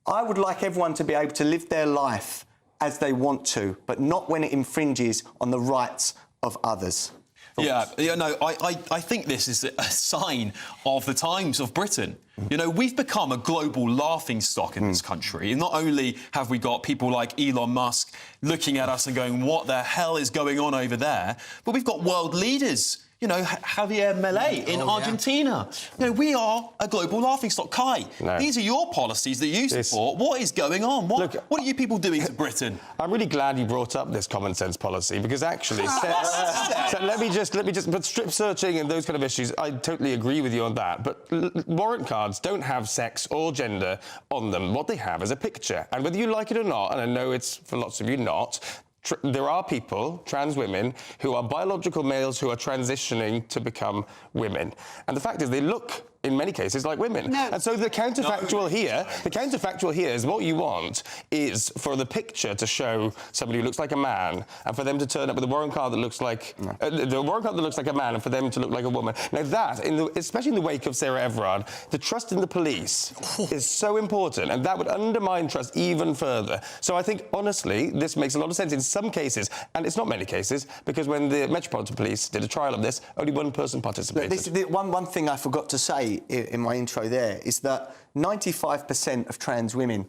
I would like everyone to be able to live their life as they want to, but not when it infringes on the rights of others. Yeah, no, I think this is a sign of the times of Britain. You know, we've become a global laughingstock in this country. Not only have we got people like Elon Musk looking at us and going, what the hell is going on over there? But we've got world leaders. You know, Javier Milei in Argentina. You know, we are a global laughingstock. Kai, these are your policies that you support. What is going on? What are you people doing to Britain? I'm really glad you brought up this common sense policy, because actually, let me just. But strip searching and those kind of issues, I totally agree with you on that. But warrant cards don't have sex or gender on them. What they have is a picture, and whether you like it or not, and I know it's for lots of you not. There are people, trans women, who are biological males who are transitioning to become women. And the fact is they look, in many cases, like women. No. And so the counterfactual here is what you want is for the picture to show somebody who looks like a man, and for them to turn up with a warrant card that looks like the warrant card that looks like a man, and for them to look like a woman. Now that, especially in the wake of Sarah Everard, the trust in the police is so important, and that would undermine trust even further. So I think, honestly, this makes a lot of sense in some cases, and it's not many cases, because when the Metropolitan Police did a trial of this, only one person participated. One thing I forgot to say in my intro there is that 95% of trans women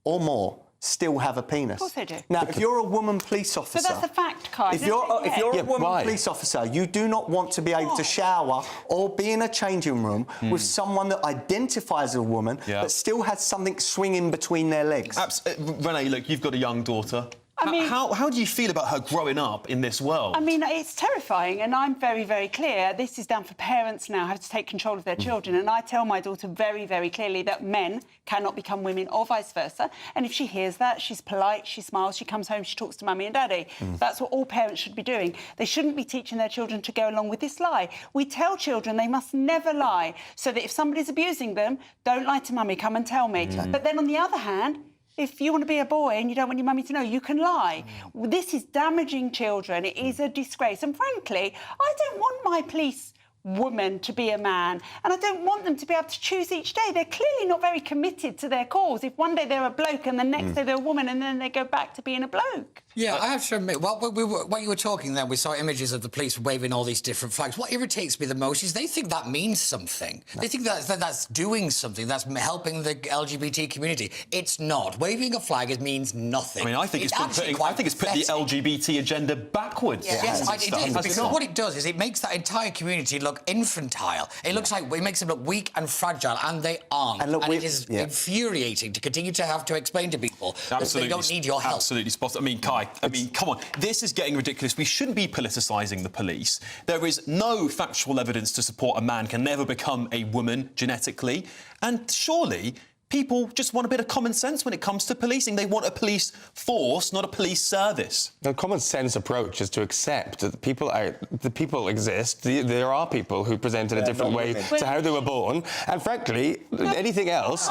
or more still have a penis. Of course they do. Now, if you're a woman police officer... But that's a fact, Kai. If you're a woman police officer, you do not want to be able to shower or be in a changing room with someone that identifies as a woman but still has something swinging between their legs. Renee, look, you've got a young daughter. I mean, how do you feel about her growing up in this world? I mean, it's terrifying, and I'm very, very clear. This is down for parents now, have to take control of their children. And I tell my daughter very, very clearly that men cannot become women or vice versa. And if she hears that, she's polite, she smiles, she comes home, she talks to mummy and daddy. That's what all parents should be doing. They shouldn't be teaching their children to go along with this lie. We tell children they must never lie, so that if somebody's abusing them, don't lie to mummy, come and tell me. But then on the other hand, if you want to be a boy and you don't want your mummy to know, you can lie. This is damaging children. It is a disgrace. And frankly, I don't want my police woman to be a man, and I don't want them to be able to choose each day. They're clearly not very committed to their cause. If one day they're a bloke and the next day they're a woman and then they go back to being a bloke. Yeah, I have to admit, while you were talking there, we saw images of the police waving all these different flags. What irritates me the most is they think that means something. They think that's doing something, that's helping the LGBT community. It's not. Waving a flag means nothing. I mean, I think it's put the LGBT agenda backwards. Yes, it is, because what it does is it makes that entire community look infantile. It looks like it makes them look weak and fragile, and they aren't. And it is infuriating to continue to have to explain to people that they don't need your help. Absolutely spot on. I mean, Kai, come on. This is getting ridiculous. We shouldn't be politicising the police. There is no factual evidence to support a man can never become a woman genetically. And surely people just want a bit of common sense when it comes to policing. They want a police force, not a police service. The common sense approach is to accept that the people exist. There are people who present in a different way to how they were born. And frankly, anything else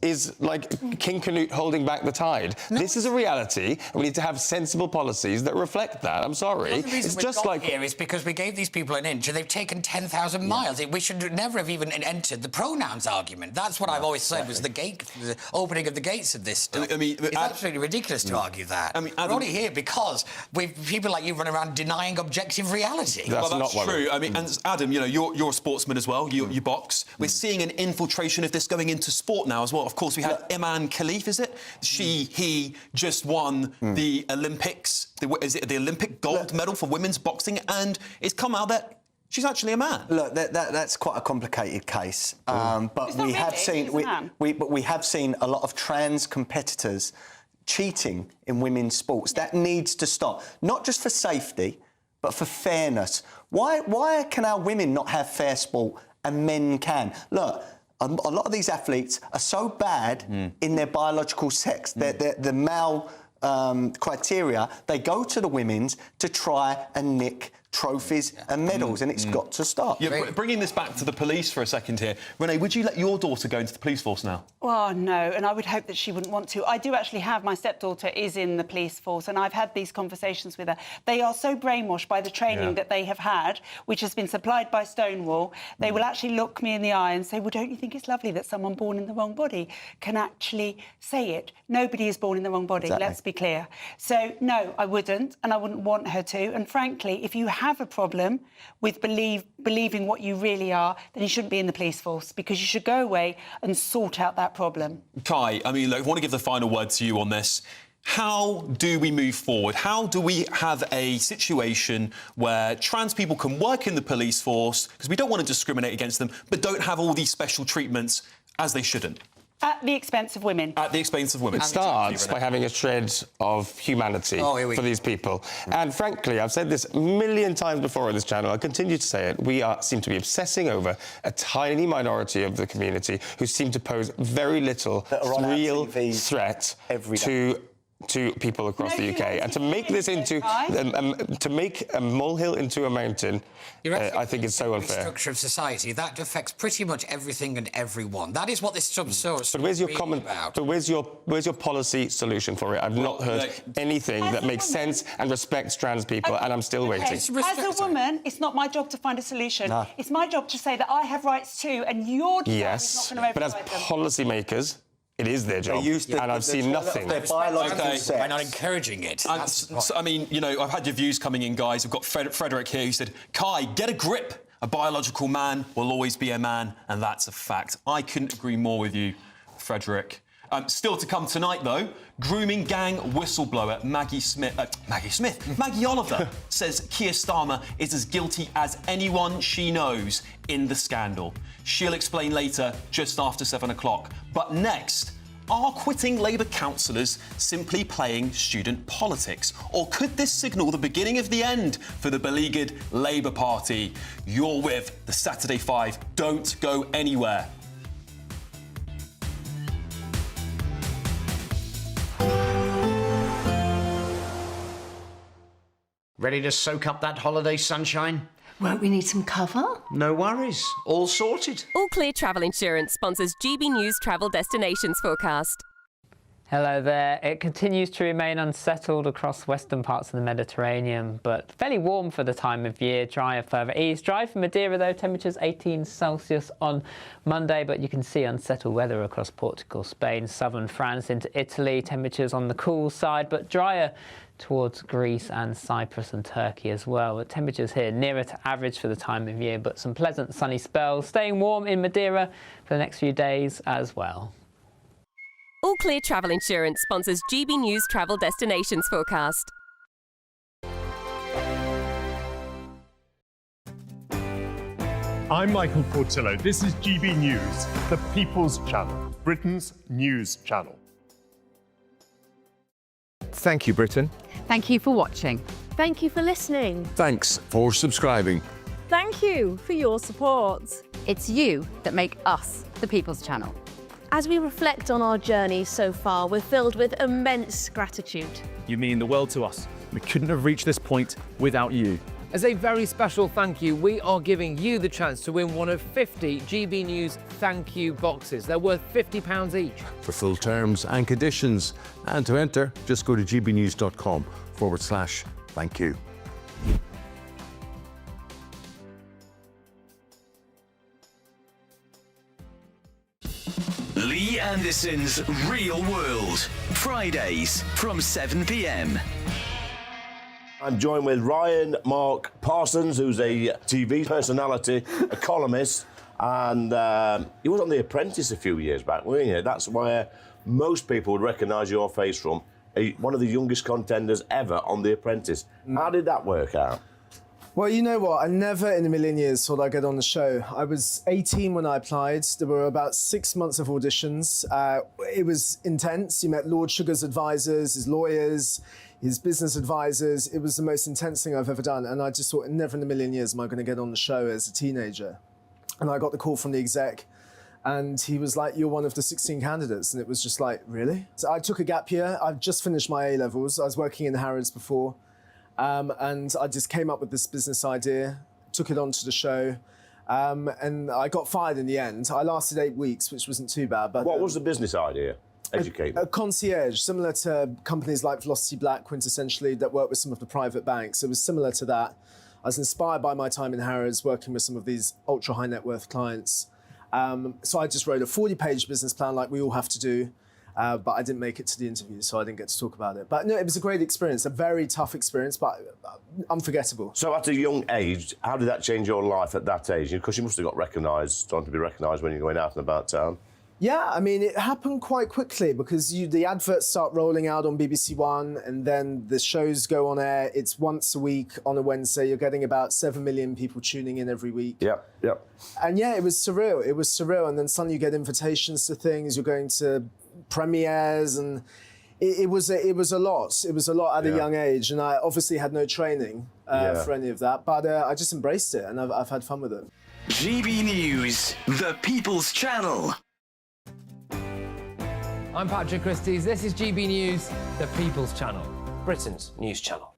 is like King Canute holding back the tide. This is a reality, and we need to have sensible policies that reflect that. I'm sorry. Well, the reason it's just like here is because we gave these people an inch and they've taken 10,000 miles. We should never have even entered the pronouns argument. That's what I've always said was the opening of the gates of this stuff. I mean, it's absolutely ridiculous to argue that. I mean, we're only here because people like you run around denying objective reality. That's true. I mean, and Adam, you know, you're a sportsman as well. You box. We're seeing an infiltration of this going into sport now as well. Of course, we had Iman Khalif, is it? He just won the Olympics. Is it the Olympic gold medal for women's boxing? And it's come out that she's actually a man. Look, that's quite a complicated case, but we have seen we have seen a lot of trans competitors cheating in women's sports. That needs to stop, not just for safety, but for fairness. Why can our women not have fair sport and men can? Look, a lot of these athletes are so bad in their biological sex, the male criteria. They go to the women's to try and nick trophies and medals, and it's got to stop. Yeah, bringing this back to the police for a second here. Renee, would you let your daughter go into the police force now? Oh, no, and I would hope that she wouldn't want to. I do actually have, my stepdaughter is in the police force, and I've had these conversations with her. They are so brainwashed by the training that they have had, which has been supplied by Stonewall. They will actually look me in the eye and say, well, don't you think it's lovely that someone born in the wrong body can actually say it? Nobody is born in the wrong body, let's be clear. So, no, I wouldn't, and I wouldn't want her to. And frankly, if you have a problem with believing what you really are, then you shouldn't be in the police force, because you should go away and sort out that problem. Kai, I mean, look, I want to give the final word to you on this. How do we move forward? How do we have a situation where trans people can work in the police force, because we don't want to discriminate against them, but don't have all these special treatments as they shouldn't? At the expense of women. At the expense of women. It starts by having a shred of humanity for these people. And frankly, I've said this a million times before on this channel, I continue to say it, we seem to be obsessing over a tiny minority of the community who seem to pose very little real threat to people across the UK. And to make this into to make a molehill into a mountain, I think is so unfair. Structure of society that affects pretty much everything and everyone. That is what this subsource. But where's your But where's your policy solution for it? I've not heard anything that makes sense and respects trans people, and I'm still waiting. As a woman, it's not my job to find a solution. No. It's my job to say that I have rights too, and your job is not going to override them. But as policymakers, it is their job, and I've seen nothing. By not encouraging it. I mean, you know, I've had your views coming in, guys. We've got Frederick here who said, Kai, get a grip. A biological man will always be a man, and that's a fact. I couldn't agree more with you, Frederick. Still to come tonight, though, grooming gang whistleblower Maggie Oliver says Keir Starmer is as guilty as anyone she knows in the scandal. She'll explain later, just after 7 o'clock. But next, are quitting Labour councillors simply playing student politics? Or could this signal the beginning of the end for the beleaguered Labour Party? You're with the Saturday 5. Don't go anywhere. Ready to soak up that holiday sunshine? Won't we need some cover? No worries. All sorted. All Clear Travel Insurance sponsors GB News Travel Destinations Forecast. Hello there. It continues to remain unsettled across western parts of the Mediterranean, but fairly warm for the time of year. Drier further east. Dry for Madeira, though. Temperatures 18 Celsius on Monday, but you can see unsettled weather across Portugal, Spain, southern France into Italy. Temperatures on the cool side, but drier towards Greece and Cyprus and Turkey as well. The temperatures here nearer to average for the time of year, but some pleasant sunny spells. Staying warm in Madeira for the next few days as well. All Clear Travel Insurance sponsors GB News Travel Destinations Forecast. I'm Michael Portillo. This is GB News, the People's Channel, Britain's news channel. Thank you, Britain. Thank you for watching. Thank you for listening. Thanks for subscribing. Thank you for your support. It's you that make us the People's Channel. As we reflect on our journey so far, we're filled with immense gratitude. You mean the world to us. We couldn't have reached this point without you. As a very special thank you, we are giving you the chance to win one of 50 GB News thank you boxes. They're worth £50 each. For full terms and conditions, and to enter, just go to gbnews.com/thank you. Lee Anderson's Real World, Fridays from 7 p.m. I'm joined with Ryan Mark Parsons, who's a TV personality, a columnist, and he was on The Apprentice a few years back, weren't you? That's where most people would recognise your face from, one of the youngest contenders ever on The Apprentice. How did that work out? Well, you know what? I never in a million years thought I'd get on the show. I was 18 when I applied. There were about 6 months of auditions. It was intense. You met Lord Sugar's advisors, his lawyers, his business advisors. It was the most intense thing I've ever done. And I just thought, never in a million years am I going to get on the show as a teenager. And I got the call from the exec. And he was like, you're one of the 16 candidates. And it was just like, really? So I took a gap year. I've just finished my A-levels. I was working in Harrods before. And I just came up with this business idea, took it onto the show, and I got fired in the end. I lasted 8 weeks, which wasn't too bad. But what was the business idea? Educate me. A concierge, similar to companies like Velocity Black, quintessentially, that work with some of the private banks. It was similar to that. I was inspired by my time in Harrods, working with some of these ultra high net worth clients. So I just wrote a 40-page business plan like we all have to do. But I didn't make it to the interview, so I didn't get to talk about it. But no, it was a great experience, a very tough experience, but unforgettable. So at a young age, how did that change your life at that age? Because you must have got recognised, starting to be recognised when you're going out and about town. Yeah, I mean, it happened quite quickly because the adverts start rolling out on BBC One and then the shows go on air. It's once a week on a Wednesday. You're getting about 7 million people tuning in every week. Yep. And yeah, it was surreal. It was surreal. And then suddenly you get invitations to things. You're going to premieres and it was a lot. It was a lot at a young age. And I obviously had no training for any of that. But I just embraced it and I've had fun with it. GB News, the People's Channel. I'm Patrick Christys. This is GB News, the People's Channel, Britain's news channel.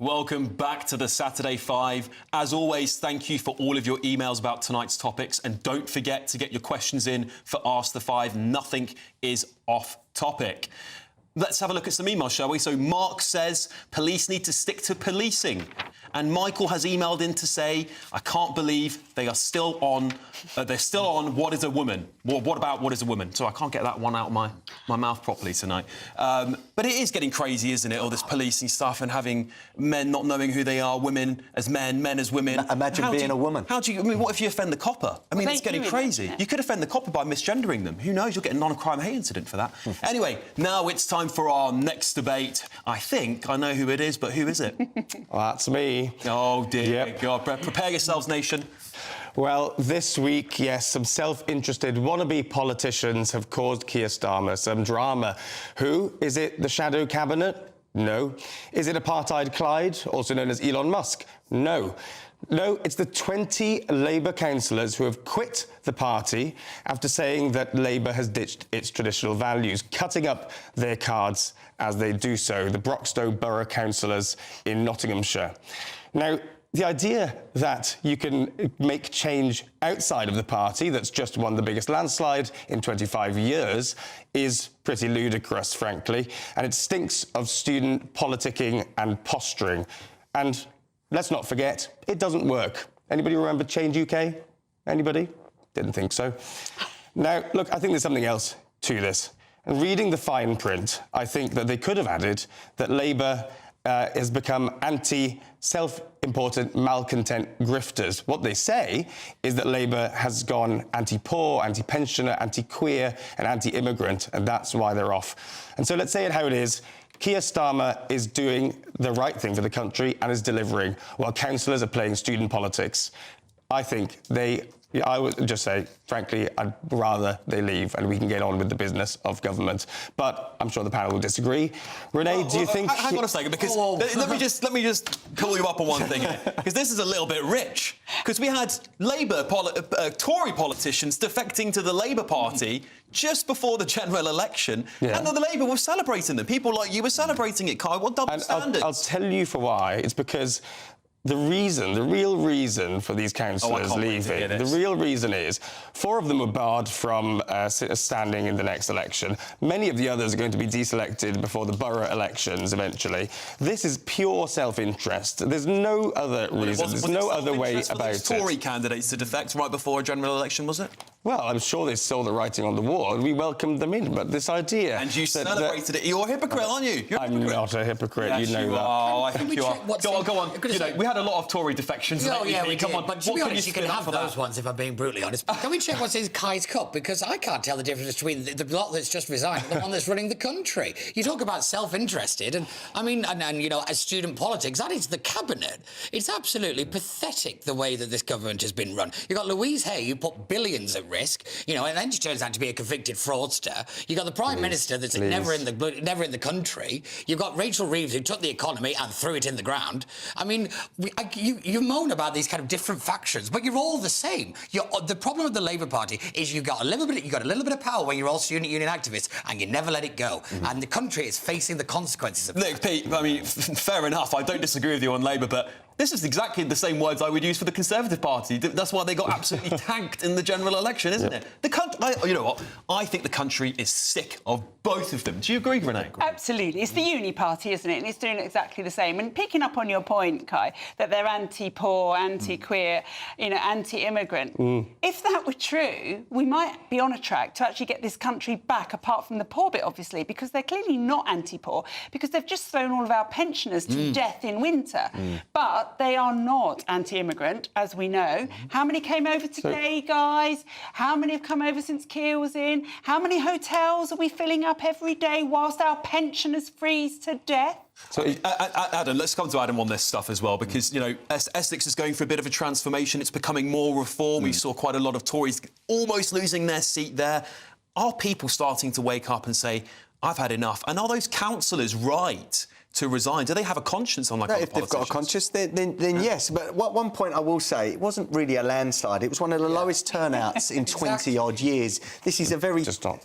Welcome back to the Saturday 5. As always, thank you for all of your emails about tonight's topics. And don't forget to get your questions in for Ask the 5. Nothing is off topic. Let's have a look at some emails, shall we? So Mark says police need to stick to policing And Michael has emailed in to say, I can't believe they are still on. They're still on What is a Woman? Well, what about What is a Woman? So I can't get that one out of my mouth properly tonight. But it is getting crazy, isn't it? All this policing stuff and having men not knowing who they are, women as men, men as women. Imagine being a woman. How do you? I mean, what if you offend the copper? I mean, it's getting crazy. You could offend the copper by misgendering them. Who knows? You'll get a non-crime hate incident for that. Anyway, now it's time for our next debate. I think I know who it is, but who is it? Well, that's me. Oh, dear God. Prepare yourselves, nation. Well, this week, yes, some self-interested wannabe politicians have caused Keir Starmer some drama. Who? Is it the shadow cabinet? No. Is it apartheid Clyde, also known as Elon Musk? No. No, it's the 20 Labour councillors who have quit the party after saying that Labour has ditched its traditional values, cutting up their cards as they do so, the Broxtowe Borough councillors in Nottinghamshire. Now, the idea that you can make change outside of the party that's just won the biggest landslide in 25 years is pretty ludicrous, frankly, and it stinks of student politicking and posturing. And let's not forget, it doesn't work. Anybody remember Change UK? Anybody? Didn't think so. Now, look, I think there's something else to this. And reading the fine print, I think that they could have added that Labour has become anti-self-important, malcontent grifters. What they say is that Labour has gone anti-poor, anti-pensioner, anti-queer and anti-immigrant, and that's why they're off. And so let's say it how it is. Keir Starmer is doing the right thing for the country and is delivering, while councillors are playing student politics. I think I would just say, frankly, I'd rather they leave and we can get on with the business of government. But I'm sure the panel will disagree. Renee, do you think... Hang on a second, because let me just pull you up on one thing here, because this is a little bit rich. Because we had Tory politicians defecting to the Labour Party just before the general election, and the Labour were celebrating them. People like you were celebrating it, Kai. What double standards? I'll tell you for why. It's because the real reason for these councillors leaving, the real reason is 4 of them were barred from standing in the next election. Many of the others are going to be deselected before the borough elections eventually. This is pure self-interest. There's no other reason. There's no other way about it. Tory candidates to defect right before a general election, was it? Well, I'm sure they saw the writing on the wall and we welcomed them in, but this idea... And you celebrated it. You're a hypocrite, aren't you? I'm not a hypocrite, yes, you know that. Oh, I think you are. Go on. You know, we had a lot of Tory defections. Oh, yeah, we Come did. on. But to be honest, you can have those ones, if I'm being brutally honest. Can we check what's in Kai's cup? Because I can't tell the difference between the lot that's just resigned and the one that's running the country. You talk about self-interested, and I mean, and you know, as student politics, that is the cabinet. It's absolutely pathetic the way that this government has been run. You've got Louise Hay, who put billions at risk, you know, and then she turns out to be a convicted fraudster. You've got the Prime Minister that's never in the country. You've got Rachel Reeves, who took the economy and threw it in the ground. I mean, you moan about these kind of different factions, but you're all the same. The problem with the Labour Party is you got a little bit of power when you're all student union activists, and you never let it go. And the country is facing the consequences of that. Look, Pete, I mean, fair enough. I don't disagree with you on Labour, but this is exactly the same words I would use for the Conservative Party. That's why they got absolutely tanked in the general election, isn't it? You know what? I think the country is sick of both of them. Do you agree, Renee? Absolutely. It's the uni party, isn't it? And it's doing exactly the same. And picking up on your point, Kai, that they're anti-poor, anti-queer, you know, anti-immigrant. If that were true, we might be on a track to actually get this country back, apart from the poor bit, obviously, because they're clearly not anti-poor, because they've just thrown all of our pensioners to death in winter. But they are not anti-immigrant, as we know. How many came over today, guys? How many have come over since Keir was in? How many hotels are we filling up every day whilst our pensioners freeze to death? So, Adam, let's come to Adam on this stuff as well, because, you know, Essex is going through a bit of a transformation. It's becoming more reform. We saw quite a lot of Tories almost losing their seat there. Are people starting to wake up and say, I've had enough? And are those councillors right to resign? Do they have a conscience on if they've got a conscience, then yes. But one point I will say, it wasn't really a landslide. It was one of the lowest turnouts in 20-odd years. This is a very... Just not.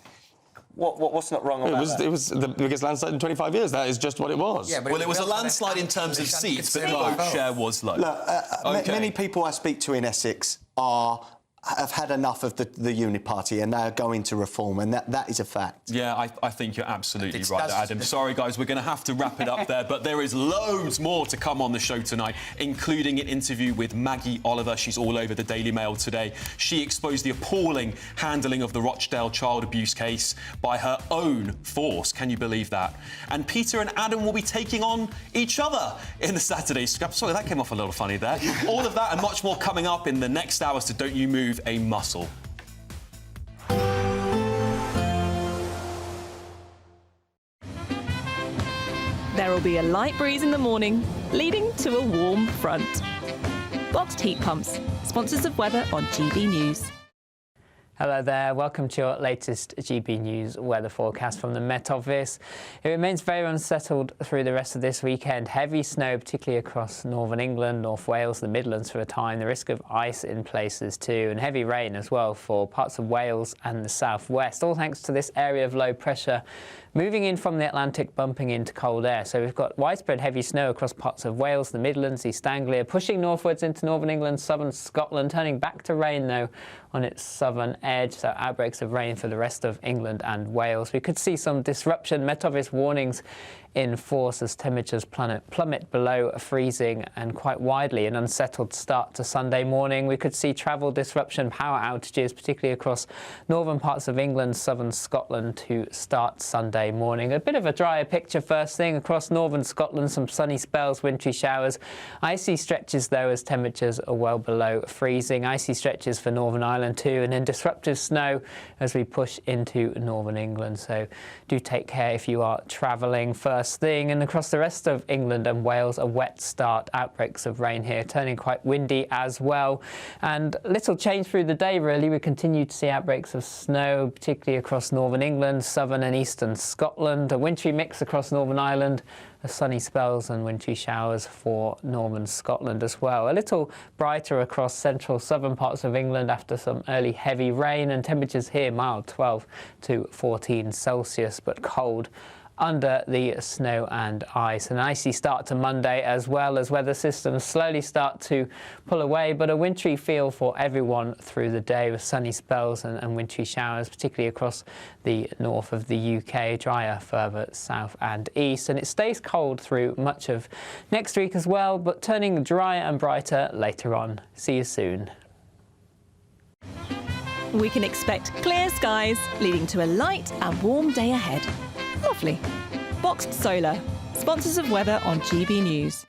What's not wrong about that? It was the biggest landslide in 25 years. That is just what it was. Yeah, well, it was a landslide in terms of seats, but the vote share was low. Look, many people I speak to in Essex are have had enough of the uniparty and they are going to reform, and that is a fact. Yeah, I think you're absolutely right there, Adam. Sorry, guys, we're going to have to wrap it up there, but there is loads more to come on the show tonight, including an interview with Maggie Oliver. She's all over the Daily Mail today. She exposed the appalling handling of the Rochdale child abuse case by her own force. Can you believe that? And Peter and Adam will be taking on each other in the Saturday Scrap. Sorry, that came off a little funny there. All of that and much more coming up in the next hour, so don't you move a muscle. There will be a light breeze in the morning, leading to a warm front. Boxed heat pumps, sponsors of weather on GB News. Hello there, welcome to your latest GB News weather forecast from the Met Office. It remains very unsettled through the rest of this weekend. Heavy snow, particularly across northern England, North Wales, the Midlands for a time. The risk of ice in places too, and heavy rain as well for parts of Wales and the southwest, all thanks to this area of low pressure moving in from the Atlantic, bumping into cold air. So we've got widespread heavy snow across parts of Wales, the Midlands, East Anglia, pushing northwards into northern England, southern Scotland, turning back to rain though on its southern edge. So outbreaks of rain for the rest of England and Wales. We could see some disruption. Met Office warnings in force as temperatures plummet below freezing, and quite widely an unsettled start to Sunday morning. We could see travel disruption, power outages, particularly across northern parts of England, southern Scotland to start Sunday morning. A bit of a drier picture first thing across northern Scotland, some sunny spells, wintry showers. Icy stretches though as temperatures are well below freezing. Icy stretches for Northern Ireland too, and then disruptive snow as we push into northern England. So do take care if you are travelling first thing. And across the rest of England and Wales, a wet start. Outbreaks of rain here, turning quite windy as well. And little change through the day really. We continue to see outbreaks of snow, particularly across northern England, southern and eastern Scotland. A wintry mix across Northern Ireland. Sunny spells and wintry showers for northern Scotland as well. A little brighter across central southern parts of England after some early heavy rain, and temperatures here mild, 12 to 14 Celsius, but cold under the snow and ice. An icy start to Monday as well, as weather systems slowly start to pull away, but a wintry feel for everyone through the day with sunny spells and wintry showers, particularly across the north of the UK, drier further south and east. And it stays cold through much of next week as well, but turning drier and brighter later on. See you soon. We can expect clear skies, leading to a light and warm day ahead. Lovely. Boxed Solar, sponsors of weather on GB News.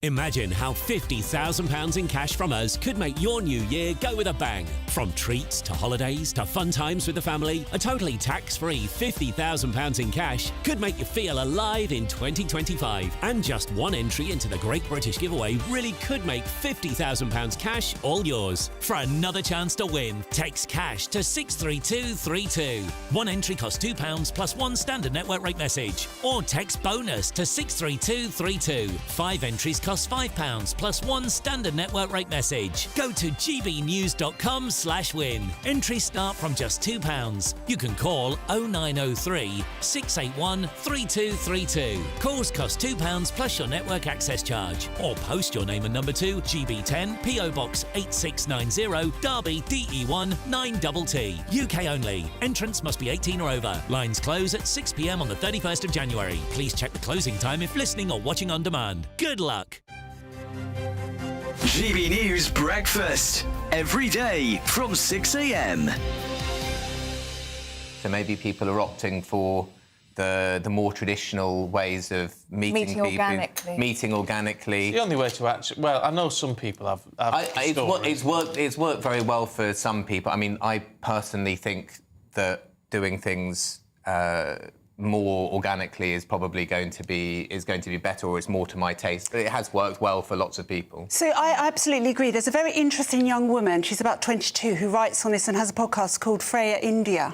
Imagine how £50,000 in cash from us could make your new year go with a bang. From treats to holidays to fun times with the family, a totally tax-free £50,000 in cash could make you feel alive in 2025. And just one entry into the Great British Giveaway really could make £50,000 cash all yours. For another chance to win, text cash to 63232. One entry costs £2 plus one standard network rate message. Or text bonus to 63232. 5 entries cost £5 plus one standard network rate message. Go to gbnews.com/win. Entries start from just £2. You can call 0903 681 3232. Calls cost £2 plus your network access charge. Or post your name and number to GB10 PO Box 8690 Derby DE1 9TT. UK only. Entrance must be 18 or over. Lines close at 6 p.m. on the 31st of January. Please check the closing time if listening or watching on demand. Good luck. GB News Breakfast, every day from 6 a.m. So maybe people are opting for the more traditional ways of meeting people. Organically. Meeting organically. It's the only way to actually... Well, I know some people have it's worked very well for some people. I mean, I personally think that doing things more organically is probably going to be better, or it's more to my taste. But it has worked well for lots of people. So I absolutely agree. There's a very interesting young woman, she's about 22, who writes on this and has a podcast called Freya India.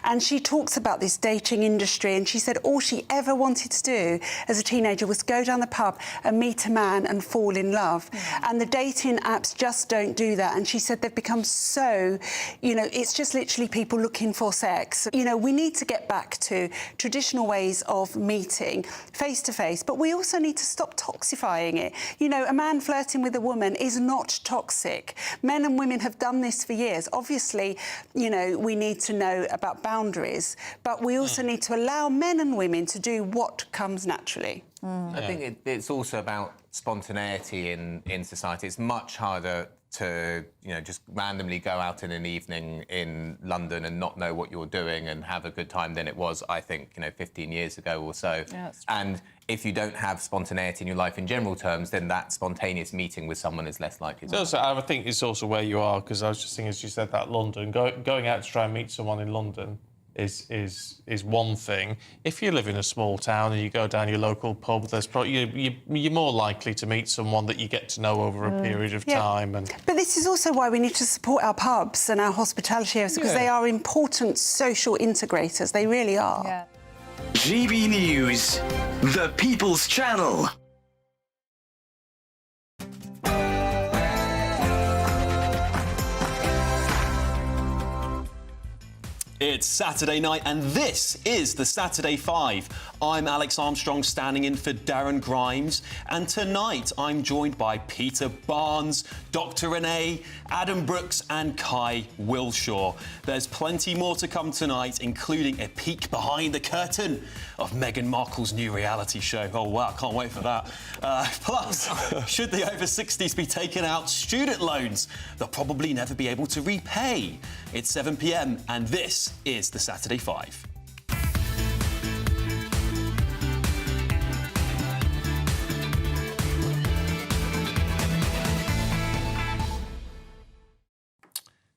And she talks about this dating industry, and she said all she ever wanted to do as a teenager was go down the pub and meet a man and fall in love. And the dating apps just don't do that. And she said they've become so, you know, it's just literally people looking for sex. You know, we need to get back to traditional ways of meeting face to face, but we also need to stop toxifying it. You know, a man flirting with a woman is not toxic. Men and women have done this for years. Obviously, you know, we need to know about boundaries, but we also need to allow men and women to do what comes naturally. I think it's also about spontaneity in society. It's much harder to, you know, just randomly go out in an evening in London and not know what you're doing and have a good time than it was, I think, you know, 15 years ago or so. Yeah, and if you don't have spontaneity in your life in general terms, then that spontaneous meeting with someone is less likely. Also, I think it's also where you are, because I was just thinking, as you said, that London, going out to try and meet someone in London is one thing. If you live in a small town and you go down your local pub, there's probably you're more likely to meet someone that you get to know over a period of time. And but this is also why we need to support our pubs and our hospitality areas, because they are important social integrators. They really are. Yeah. GB News, the People's Channel. It's Saturday night, and this is the Saturday 5. I'm Alex Armstrong, standing in for Darren Grimes, and tonight I'm joined by Peter Barnes, Dr. Renee, Adam Brooks and Kai Wilshaw. There's plenty more to come tonight, including a peek behind the curtain of Meghan Markle's new reality show. Oh, wow, can't wait for that. Plus, should the over-60s be taking out student loans they'll probably never be able to repay? It's 7 p.m, and this is the Saturday 5.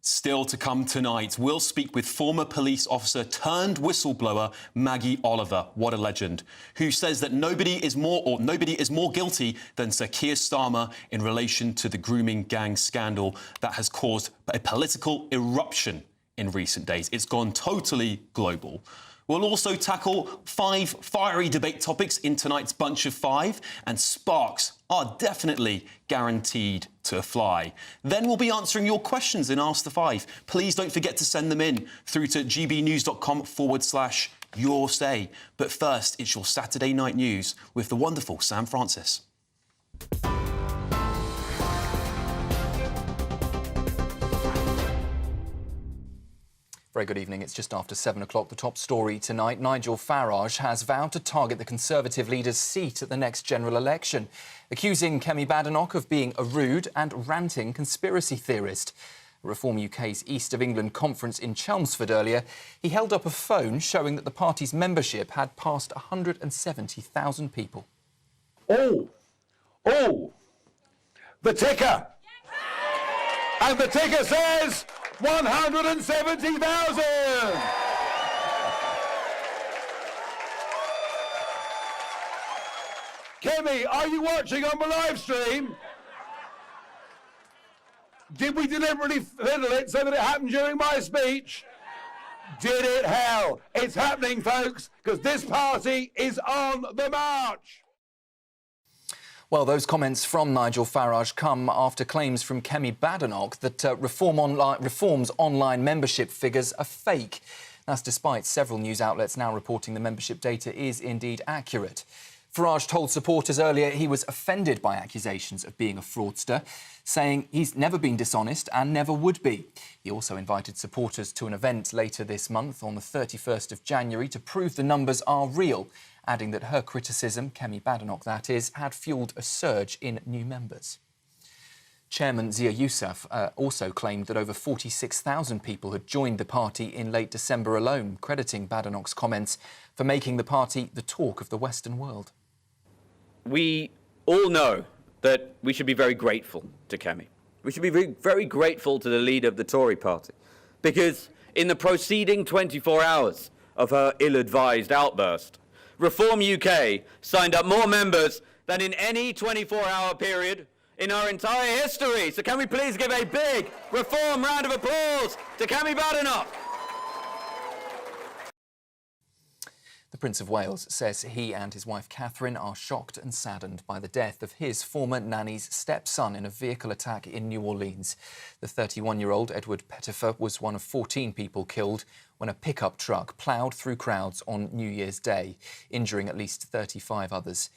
Still to come tonight, we'll speak with former police officer turned whistleblower Maggie Oliver, what a legend, who says that nobody is more guilty than Sir Keir Starmer in relation to the grooming gang scandal that has caused a political eruption in recent days. It's gone totally global. We'll also tackle 5 fiery debate topics in tonight's Bunch of 5, and sparks are definitely guaranteed to fly. Then we'll be answering your questions in Ask the 5. Please don't forget to send them in through to gbnews.com/your say. But first, it's your Saturday night news with the wonderful Sam Francis. Very good evening. It's just after 7 o'clock. The top story tonight. Nigel Farage has vowed to target the Conservative leader's seat at the next general election, accusing Kemi Badenoch of being a rude and ranting conspiracy theorist. Reform UK's East of England conference in Chelmsford earlier, he held up a phone showing that the party's membership had passed 170,000 people. Oh, the ticker. And the ticker says 170,000. Kemi, are you watching on the live stream? Did we deliberately fiddle it so that it happened during my speech? Did it hell? It's happening, folks, because this party is on the march. Well, those comments from Nigel Farage come after claims from Kemi Badenoch that Reform's online membership figures are fake. That's despite several news outlets now reporting the membership data is indeed accurate. Farage told supporters earlier he was offended by accusations of being a fraudster, saying he's never been dishonest and never would be. He also invited supporters to an event later this month on the 31st of January to prove the numbers are real, adding that her criticism, Kemi Badenoch that is, had fuelled a surge in new members. Chairman Zia Yousaf also claimed that over 46,000 people had joined the party in late December alone, crediting Badenoch's comments for making the party the talk of the Western world. We all know that we should be very grateful to Kemi. We should be very grateful to the leader of the Tory party, because in the preceding 24 hours of her ill-advised outburst, Reform UK signed up more members than in any 24-hour period in our entire history. So can we please give a big Reform round of applause to Kemi Badenoch? The Prince of Wales says he and his wife Catherine are shocked and saddened by the death of his former nanny's stepson in a vehicle attack in New Orleans. The 31-year-old Edward Pettifer was one of 14 people killed when a pickup truck ploughed through crowds on New Year's Day, injuring at least 35 others.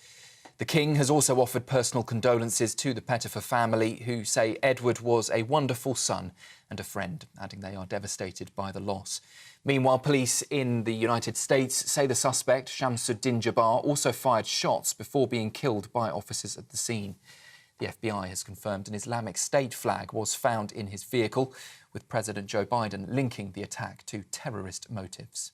The King has also offered personal condolences to the Pettifer family, who say Edward was a wonderful son and a friend, adding they are devastated by the loss. Meanwhile, police in the United States say the suspect, Shamsuddin Jabbar, also fired shots before being killed by officers at the scene. The FBI has confirmed an Islamic State flag was found in his vehicle, with President Joe Biden linking the attack to terrorist motives.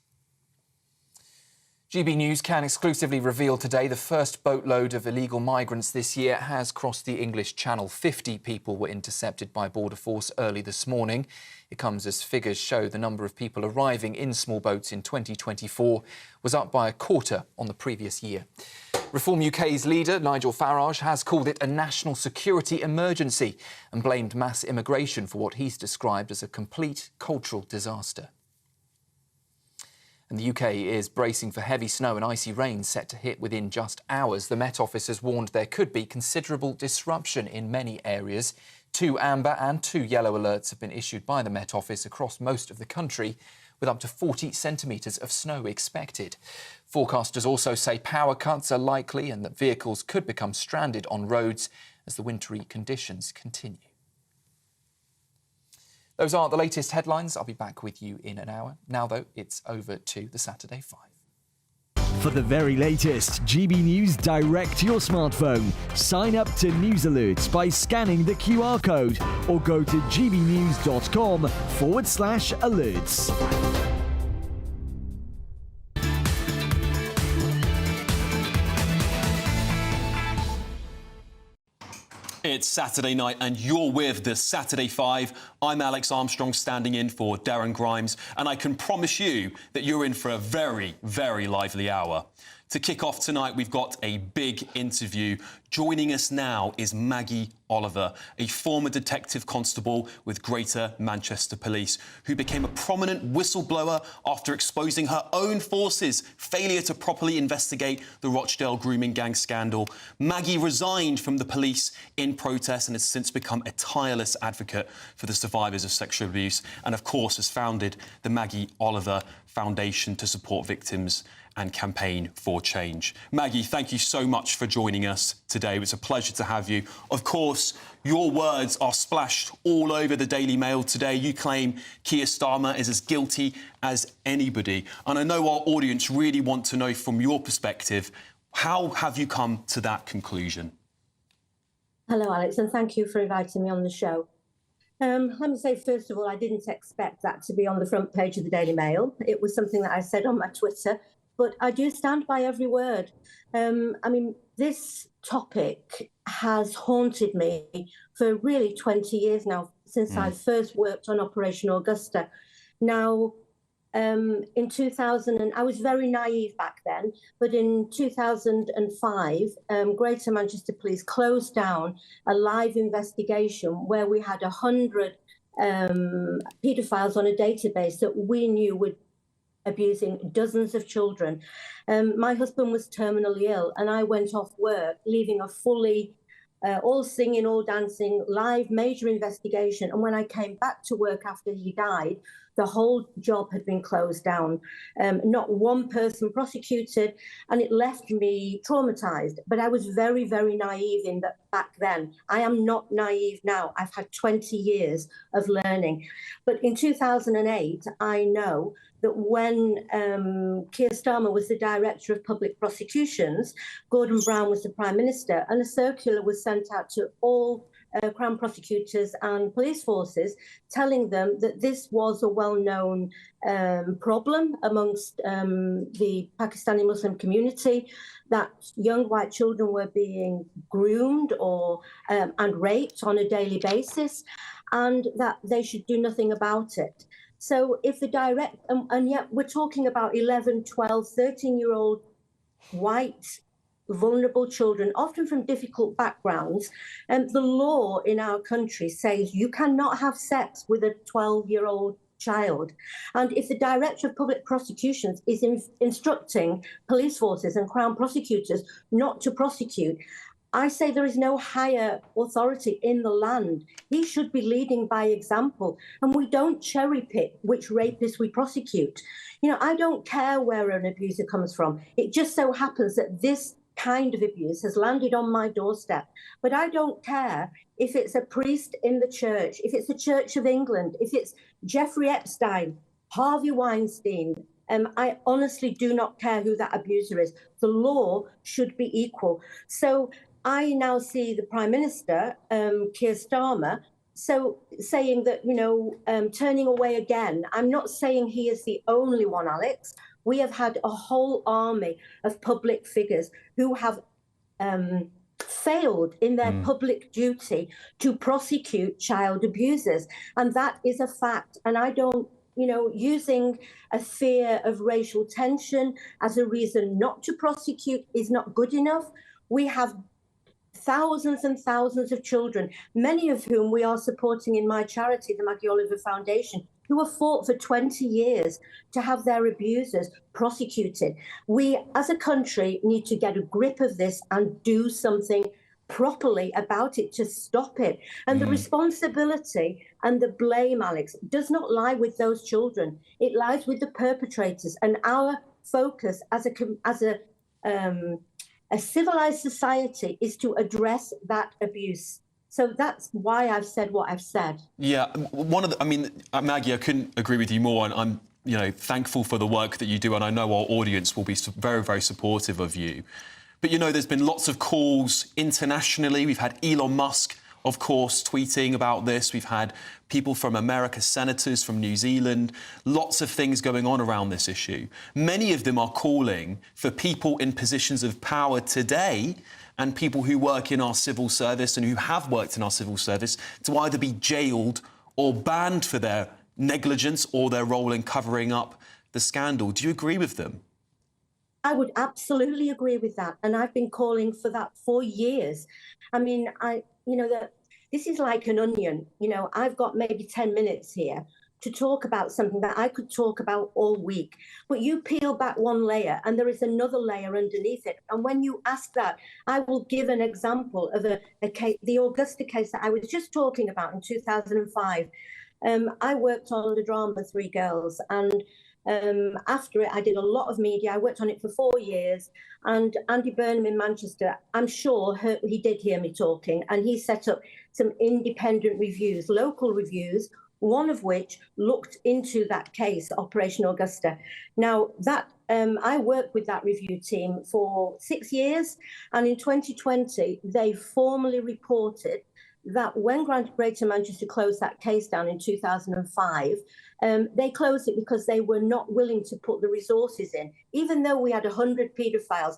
GB News can exclusively reveal today the first boatload of illegal migrants this year has crossed the English Channel. 50 people were intercepted by Border Force early this morning. It comes as figures show the number of people arriving in small boats in 2024 was up by a quarter on the previous year. Reform UK's leader, Nigel Farage, has called it a national security emergency and blamed mass immigration for what he's described as a complete cultural disaster. And the UK is bracing for heavy snow and icy rain set to hit within just hours. The Met Office has warned there could be considerable disruption in many areas. 2 amber and 2 yellow alerts have been issued by the Met Office across most of the country, with up to 40 centimetres of snow expected. Forecasters also say power cuts are likely and that vehicles could become stranded on roads as the wintry conditions continue. Those are the latest headlines. I'll be back with you in an hour. Now, though, it's over to the Saturday 5. For the very latest GB News direct to your smartphone, sign up to News Alerts by scanning the QR code or go to gbnews.com/alerts. It's Saturday night and you're with the Saturday 5. I'm Alex Armstrong, standing in for Darren Grimes, and I can promise you that you're in for a very, very lively hour. To kick off tonight, we've got a big interview. Joining us now is Maggie Oliver, a former detective constable with Greater Manchester Police, who became a prominent whistleblower after exposing her own forces' failure to properly investigate the Rochdale grooming gang scandal. Maggie resigned from the police in protest and has since become a tireless advocate for the survivors of sexual abuse, and of course has founded the Maggie Oliver Foundation to support victims and campaign for change. Maggie, thank you so much for joining us today. It was a pleasure to have you. Of course, your words are splashed all over the Daily Mail today. You claim Keir Starmer is as guilty as anybody. And I know our audience really want to know from your perspective, how have you come to that conclusion? Hello, Alex, and thank you for inviting me on the show. Let me say, first of all, I didn't expect that to be on the front page of the Daily Mail. It was something that I said on my Twitter, but I do stand by every word. This topic has haunted me for really 20 years now, since I first worked on Operation Augusta. Now, in 2000, I was very naive back then, but in 2005, Greater Manchester Police closed down a live investigation where we had 100 paedophiles on a database that we knew were abusing dozens of children. My husband was terminally ill, and I went off work, leaving a fully all singing, all dancing, live major investigation. And when I came back to work after he died, the whole job had been closed down. Not one person prosecuted, and it left me traumatized. But I was very, very naive in that back then. I am not naive now. I've had 20 years of learning. But in 2008, I know that when Keir Starmer was the Director of Public Prosecutions, Gordon Brown was the Prime Minister, and a circular was sent out to all Crown prosecutors and police forces, telling them that this was a well-known problem amongst the Pakistani Muslim community, that young white children were being groomed or and raped on a daily basis, and that they should do nothing about it. So if the direct, and yet we're talking about 11, 12, 13-year-old white vulnerable children, often from difficult backgrounds, and the law in our country says you cannot have sex with a 12-year-old child. And if the Director of Public Prosecutions is instructing police forces and Crown prosecutors not to prosecute, I say there is no higher authority in the land. He should be leading by example. And we don't cherry pick which rapists we prosecute. You know, I don't care where an abuser comes from. It just so happens that this kind of abuse has landed on my doorstep. But I don't care if it's a priest in the church, if it's the Church of England, if it's Jeffrey Epstein, Harvey Weinstein. I honestly do not care who that abuser is. The law should be equal. So I now see the Prime Minister, Keir Starmer, saying that, you know, turning away again. I'm not saying he is the only one, Alex. We have had a whole army of public figures who have failed in their public duty to prosecute child abusers. And that is a fact. And I don't, you know, using a fear of racial tension as a reason not to prosecute is not good enough. We have thousands and thousands of children, many of whom we are supporting in my charity, the Maggie Oliver Foundation, who have fought for 20 years to have their abusers prosecuted. We, as a country, need to get a grip of this and do something properly about it to stop it. And the responsibility and the blame, Alex, does not lie with those children. It lies with the perpetrators. And our focus as a civilized society is to address that abuse. So that's why I've said what I've said. Yeah, Maggie, I couldn't agree with you more, and I'm, you know, thankful for the work that you do, and I know our audience will be very, very supportive of you. But, you know, there's been lots of calls internationally. We've had Elon Musk, of course, tweeting about this. We've had people from America, senators from New Zealand, lots of things going on around this issue. Many of them are calling for people in positions of power today and people who work in our civil service and who have worked in our civil service to either be jailed or banned for their negligence or their role in covering up the scandal. Do you agree with them? I would absolutely agree with that. And I've been calling for that for years. I mean, this is like an onion. You know, I've got maybe 10 minutes here to talk about something that I could talk about all week. But you peel back one layer and there is another layer underneath it. And when you ask that, I will give an example of a case, the Augusta case that I was just talking about in 2005. I worked on the drama Three Girls, and after it, I did a lot of media. I worked on it for 4 years. And Andy Burnham in Manchester, I'm sure he did hear me talking, and he set up some independent reviews, local reviews, one of which looked into that case, Operation Augusta. Now, that I worked with that review team for 6 years, and in 2020, they formally reported that when Greater Manchester closed that case down in 2005, they closed it because they were not willing to put the resources in. Even though we had 100 paedophiles,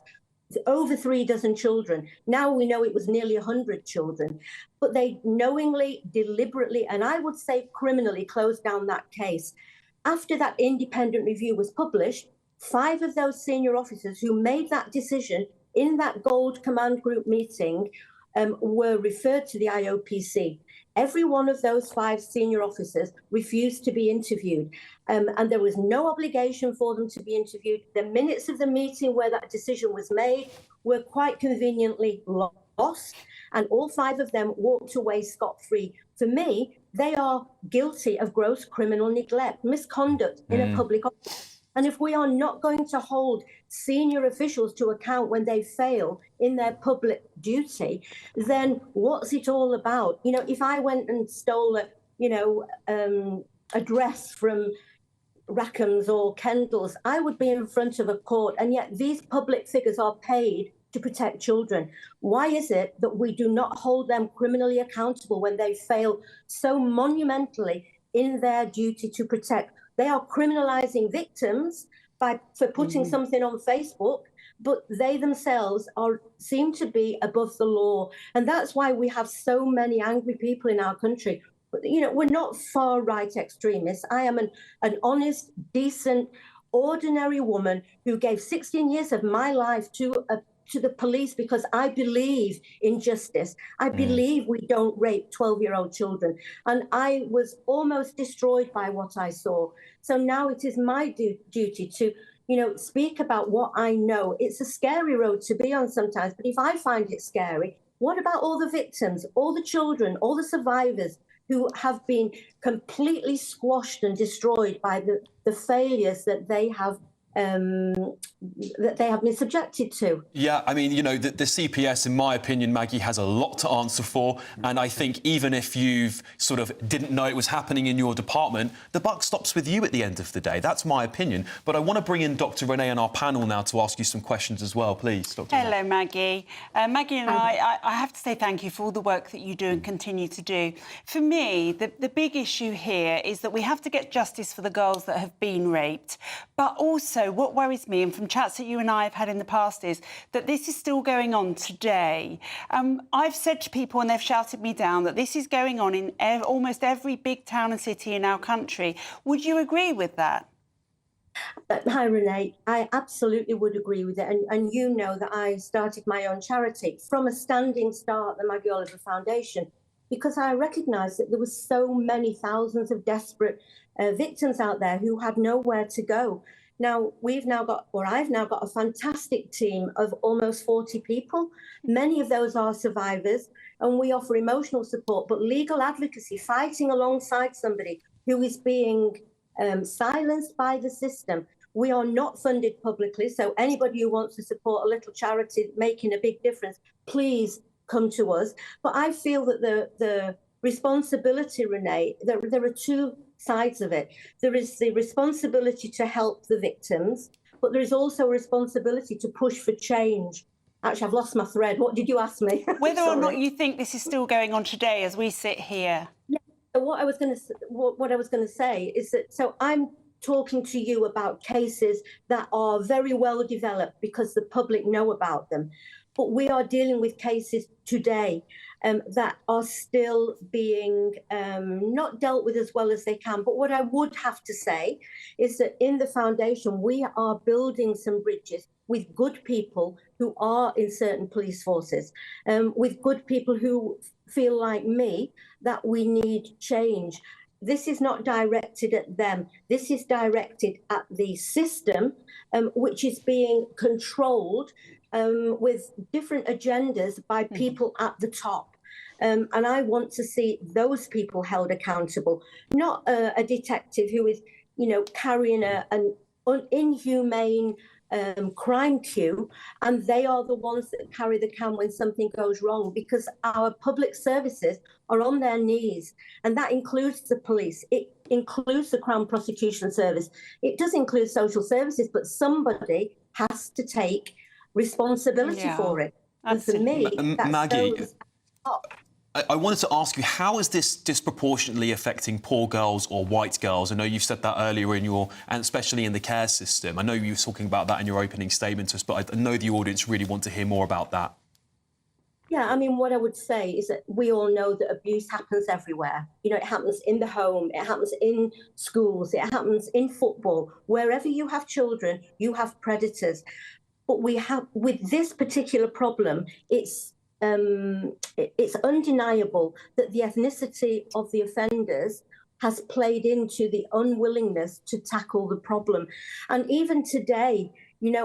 over 3 dozen children, now we know it was nearly 100 children. But they knowingly, deliberately, and I would say criminally closed down that case. After that independent review was published, 5 of those senior officers who made that decision in that Gold Command Group meeting were referred to the IOPC. Every one of those 5 senior officers refused to be interviewed, and there was no obligation for them to be interviewed. The minutes of the meeting where that decision was made were quite conveniently lost, and all 5 of them walked away scot-free. For me, they are guilty of gross criminal neglect, misconduct in a public office. And if we are not going to hold senior officials to account when they fail in their public duty, then what's it all about? You know, if I went and stole a dress from Rackham's or Kendall's, I would be in front of a court. And yet these public figures are paid to protect children. Why is it that we do not hold them criminally accountable when they fail so monumentally in their duty to protect? They are criminalizing victims for putting something on Facebook, but they themselves seem to be above the law. And that's why we have so many angry people in our country. You know, we're not far-right extremists. I am an honest, decent, ordinary woman who gave 16 years of my life to to the police because I believe in justice. I believe we don't rape 12-year-old children. And I was almost destroyed by what I saw. So now it is my duty to, speak about what I know. It's a scary road to be on sometimes, but if I find it scary, what about all the victims, all the children, all the survivors who have been completely squashed and destroyed by the failures that they have been subjected to? Yeah, I mean, the CPS, in my opinion, Maggie, has a lot to answer for. And I think even if you've sort of didn't know it was happening in your department, the buck stops with you at the end of the day. That's my opinion. But I want to bring in Dr. Renee on our panel now to ask you some questions as well, please, Dr. Hello, Renee. Maggie. Maggie and I have to say thank you for all the work that you do and continue to do. For me, the big issue here is that we have to get justice for the girls that have been raped, but also what worries me, and from chats that you and I have had in the past, is that this is still going on today. I've said to people, and they've shouted me down, that this is going on in almost every big town and city in our country. Would you agree with that? Hi, Renee. I absolutely would agree with it. And you know that I started my own charity from a standing start, the Maggie Oliver Foundation, because I recognised that there were so many thousands of desperate victims out there who had nowhere to go. Now, I've now got a fantastic team of almost 40 people. Many of those are survivors, and we offer emotional support, but legal advocacy, fighting alongside somebody who is being silenced by the system. We are not funded publicly, so anybody who wants to support a little charity making a big difference, please come to us. But I feel that the responsibility, Renee, there are two sides of it. There is the responsibility to help the victims, but there is also a responsibility to push for change. Actually, I've lost my thread. What did you ask me? Whether or not you think this is still going on today as we sit here. Yeah. What I was going to say is that, so I'm talking to you about cases that are very well developed because the public know about them. But we are dealing with cases today that are still being not dealt with as well as they can. But what I would have to say is that in the foundation, we are building some bridges with good people who are in certain police forces, with good people who feel like me that we need change. This is not directed at them. This is directed at the system, which is being controlled with different agendas by people at the top. And I want to see those people held accountable, not a detective who is, carrying an inhumane crime queue, and they are the ones that carry the can when something goes wrong, because our public services are on their knees, and that includes the police. It includes the Crown Prosecution Service. It does include social services, but somebody has to take responsibility for it. And for me, that's Maggie, those I wanted to ask you, how is this disproportionately affecting poor girls or white girls? I know you've said that earlier and especially in the care system. I know you were talking about that in your opening statement to us, but I know the audience really want to hear more about that. Yeah, I mean, what I would say is that we all know that abuse happens everywhere. It happens in the home, it happens in schools, it happens in football. Wherever you have children, you have predators. But with this particular problem, it's undeniable that the ethnicity of the offenders has played into the unwillingness to tackle the problem. And even today,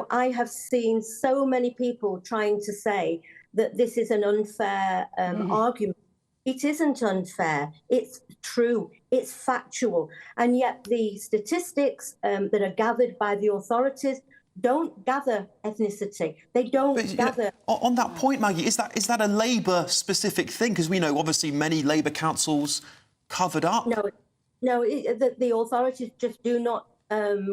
I have seen so many people trying to say that this is an unfair argument. It isn't unfair. It's true. It's factual. And yet the statistics that are gathered by the authorities don't gather ethnicity. They don't gather... On that point, Maggie, is that a Labour-specific thing? Because we know, obviously, many Labour councils covered up. No, the authorities just do not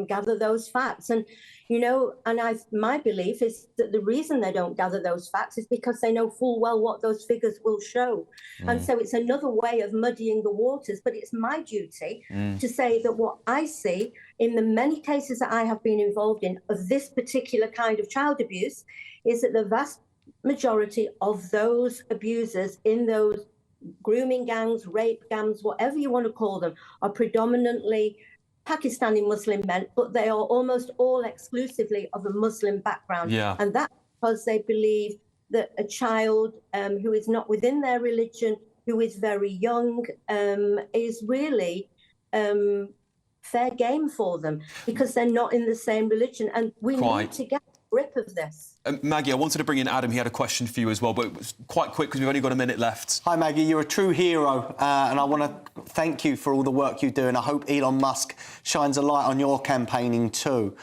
gather those facts. And, my belief is that the reason they don't gather those facts is because they know full well what those figures will show. And so it's another way of muddying the waters. But it's my duty to say that what I see in the many cases that I have been involved in of this particular kind of child abuse is that the vast majority of those abusers in those grooming gangs, rape gangs, whatever you want to call them, are predominantly Pakistani Muslim men, but they are almost all exclusively of a Muslim background. Yeah. And that's because they believe that a child who is not within their religion, who is very young, is really fair game for them because they're not in the same religion. And we need to get a grip of this. Maggie, I wanted to bring in Adam. He had a question for you as well, but it was quite quick because we've only got a minute left. Hi, Maggie. You're a true hero, and I want to thank you for all the work you do, and I hope Elon Musk shines a light on your campaigning too.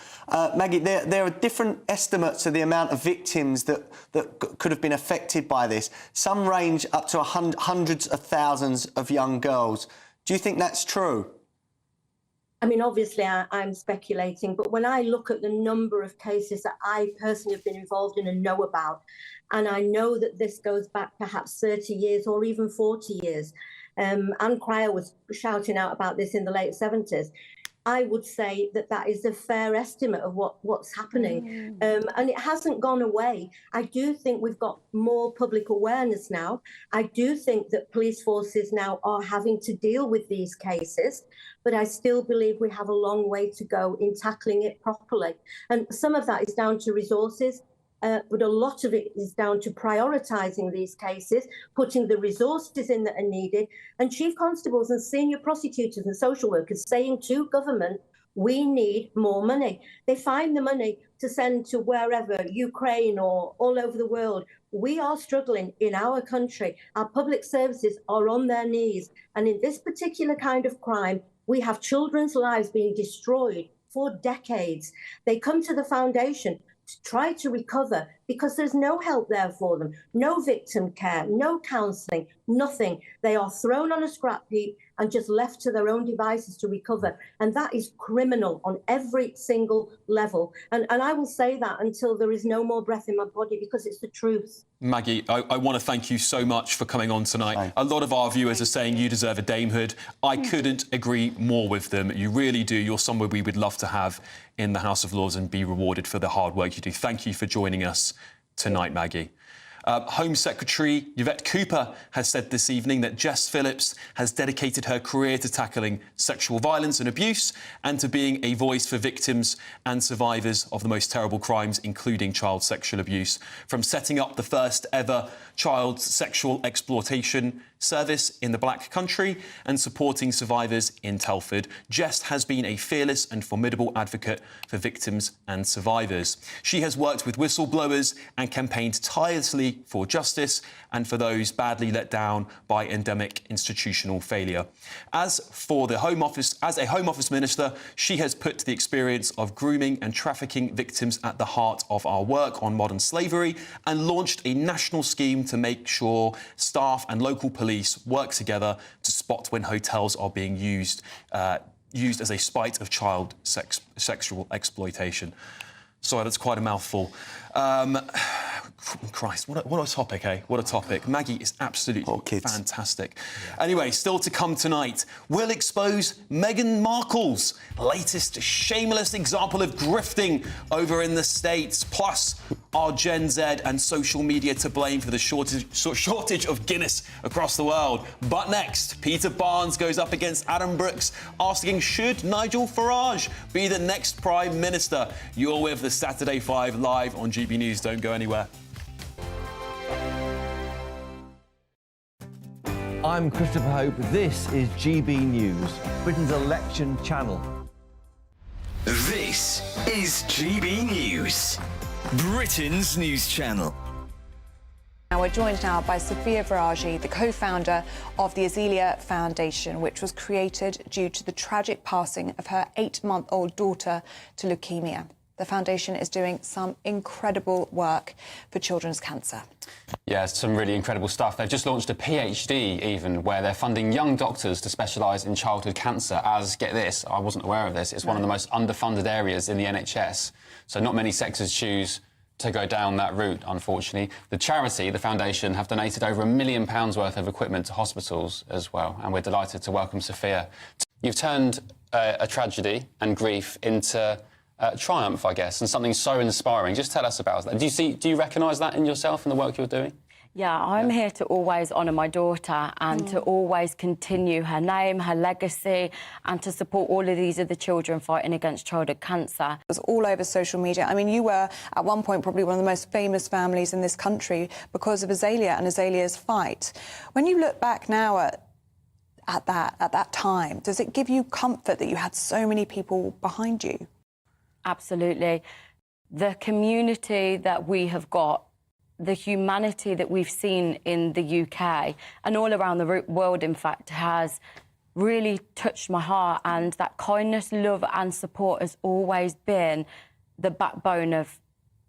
Maggie, there are different estimates of the amount of victims that could have been affected by this. Some range up to hundreds of thousands of young girls. Do you think that's true? I mean, obviously, I'm speculating, but when I look at the number of cases that I personally have been involved in and know about, and I know that this goes back perhaps 30 years or even 40 years, Anne Cryer was shouting out about this in the late 70s, I would say that that is a fair estimate of what's happening. And it hasn't gone away. I do think we've got more public awareness now. I do think that police forces now are having to deal with these cases, but I still believe we have a long way to go in tackling it properly. And some of that is down to resources, but a lot of it is down to prioritising these cases, putting the resources in that are needed, and chief constables and senior prosecutors and social workers saying to government, we need more money. They find the money to send to wherever, Ukraine or all over the world. We are struggling in our country. Our public services are on their knees. And in this particular kind of crime, we have children's lives being destroyed for decades. They come to the foundation to try to recover because there's no help there for them, no victim care, no counselling, nothing. They are thrown on a scrap heap and just left to their own devices to recover. And that is criminal on every single level. And I will say that until there is no more breath in my body because it's the truth. Maggie, I want to thank you so much for coming on tonight. A lot of our viewers are saying you deserve a damehood. I couldn't agree more with them. You really do. You're someone we would love to have in the House of Lords and be rewarded for the hard work you do. Thank you for joining us tonight, Maggie. Home Secretary Yvette Cooper has said this evening that Jess Phillips has dedicated her career to tackling sexual violence and abuse and to being a voice for victims and survivors of the most terrible crimes, including child sexual abuse. From setting up the first ever child sexual exploitation service in the Black Country and supporting survivors in Telford, Jess has been a fearless and formidable advocate for victims and survivors. She has worked with whistleblowers and campaigned tirelessly for justice and for those badly let down by endemic institutional failure. As a Home Office Minister, she has put the experience of grooming and trafficking victims at the heart of our work on modern slavery and launched a national scheme to make sure staff and local police work together to spot when hotels are being used as a spite of child sexual exploitation. Sorry, that's quite a mouthful. Christ, what a topic, eh? What a topic. Maggie is absolutely fantastic. Yeah. Anyway, still to come tonight, we'll expose Meghan Markle's latest shameless example of grifting over in the States. Plus, are Gen Z and social media to blame for the shortage of Guinness across the world? But next, Peter Barnes goes up against Adam Brooks, asking, should Nigel Farage be the next Prime Minister? You're with the Saturday 5 live on GB News. Don't go anywhere. I'm Christopher Hope. This is GB News, Britain's election channel. This is GB News, Britain's news channel. Now we're joined now by Sophia Viraji, the co-founder of the Azealia Foundation, which was created due to the tragic passing of her 8-month-old daughter to leukemia. The foundation is doing some incredible work for children's cancer. Yeah, some really incredible stuff. They've just launched a PhD even where they're funding young doctors to specialise in childhood cancer as, get this, I wasn't aware of this, it's one of the most underfunded areas in the NHS. So not many sectors choose to go down that route, unfortunately. The charity, the foundation, have donated over £1 million worth of equipment to hospitals as well, and we're delighted to welcome Sophia. You've turned a tragedy and grief into triumph, I guess, and something so inspiring. Just tell us about that. Do you recognise that in yourself and the work you're doing? Yeah, I'm here to always honour my daughter and to always continue her name, her legacy, and to support all of these other children fighting against childhood cancer. It was all over social media. I mean, you were, at one point, probably one of the most famous families in this country because of Azalea and Azalea's fight. When you look back now at that time, does it give you comfort that you had so many people behind you? Absolutely. The community that we have got, the humanity that we've seen in the UK and all around the world, in fact, has really touched my heart, and that kindness, love and support has always been the backbone of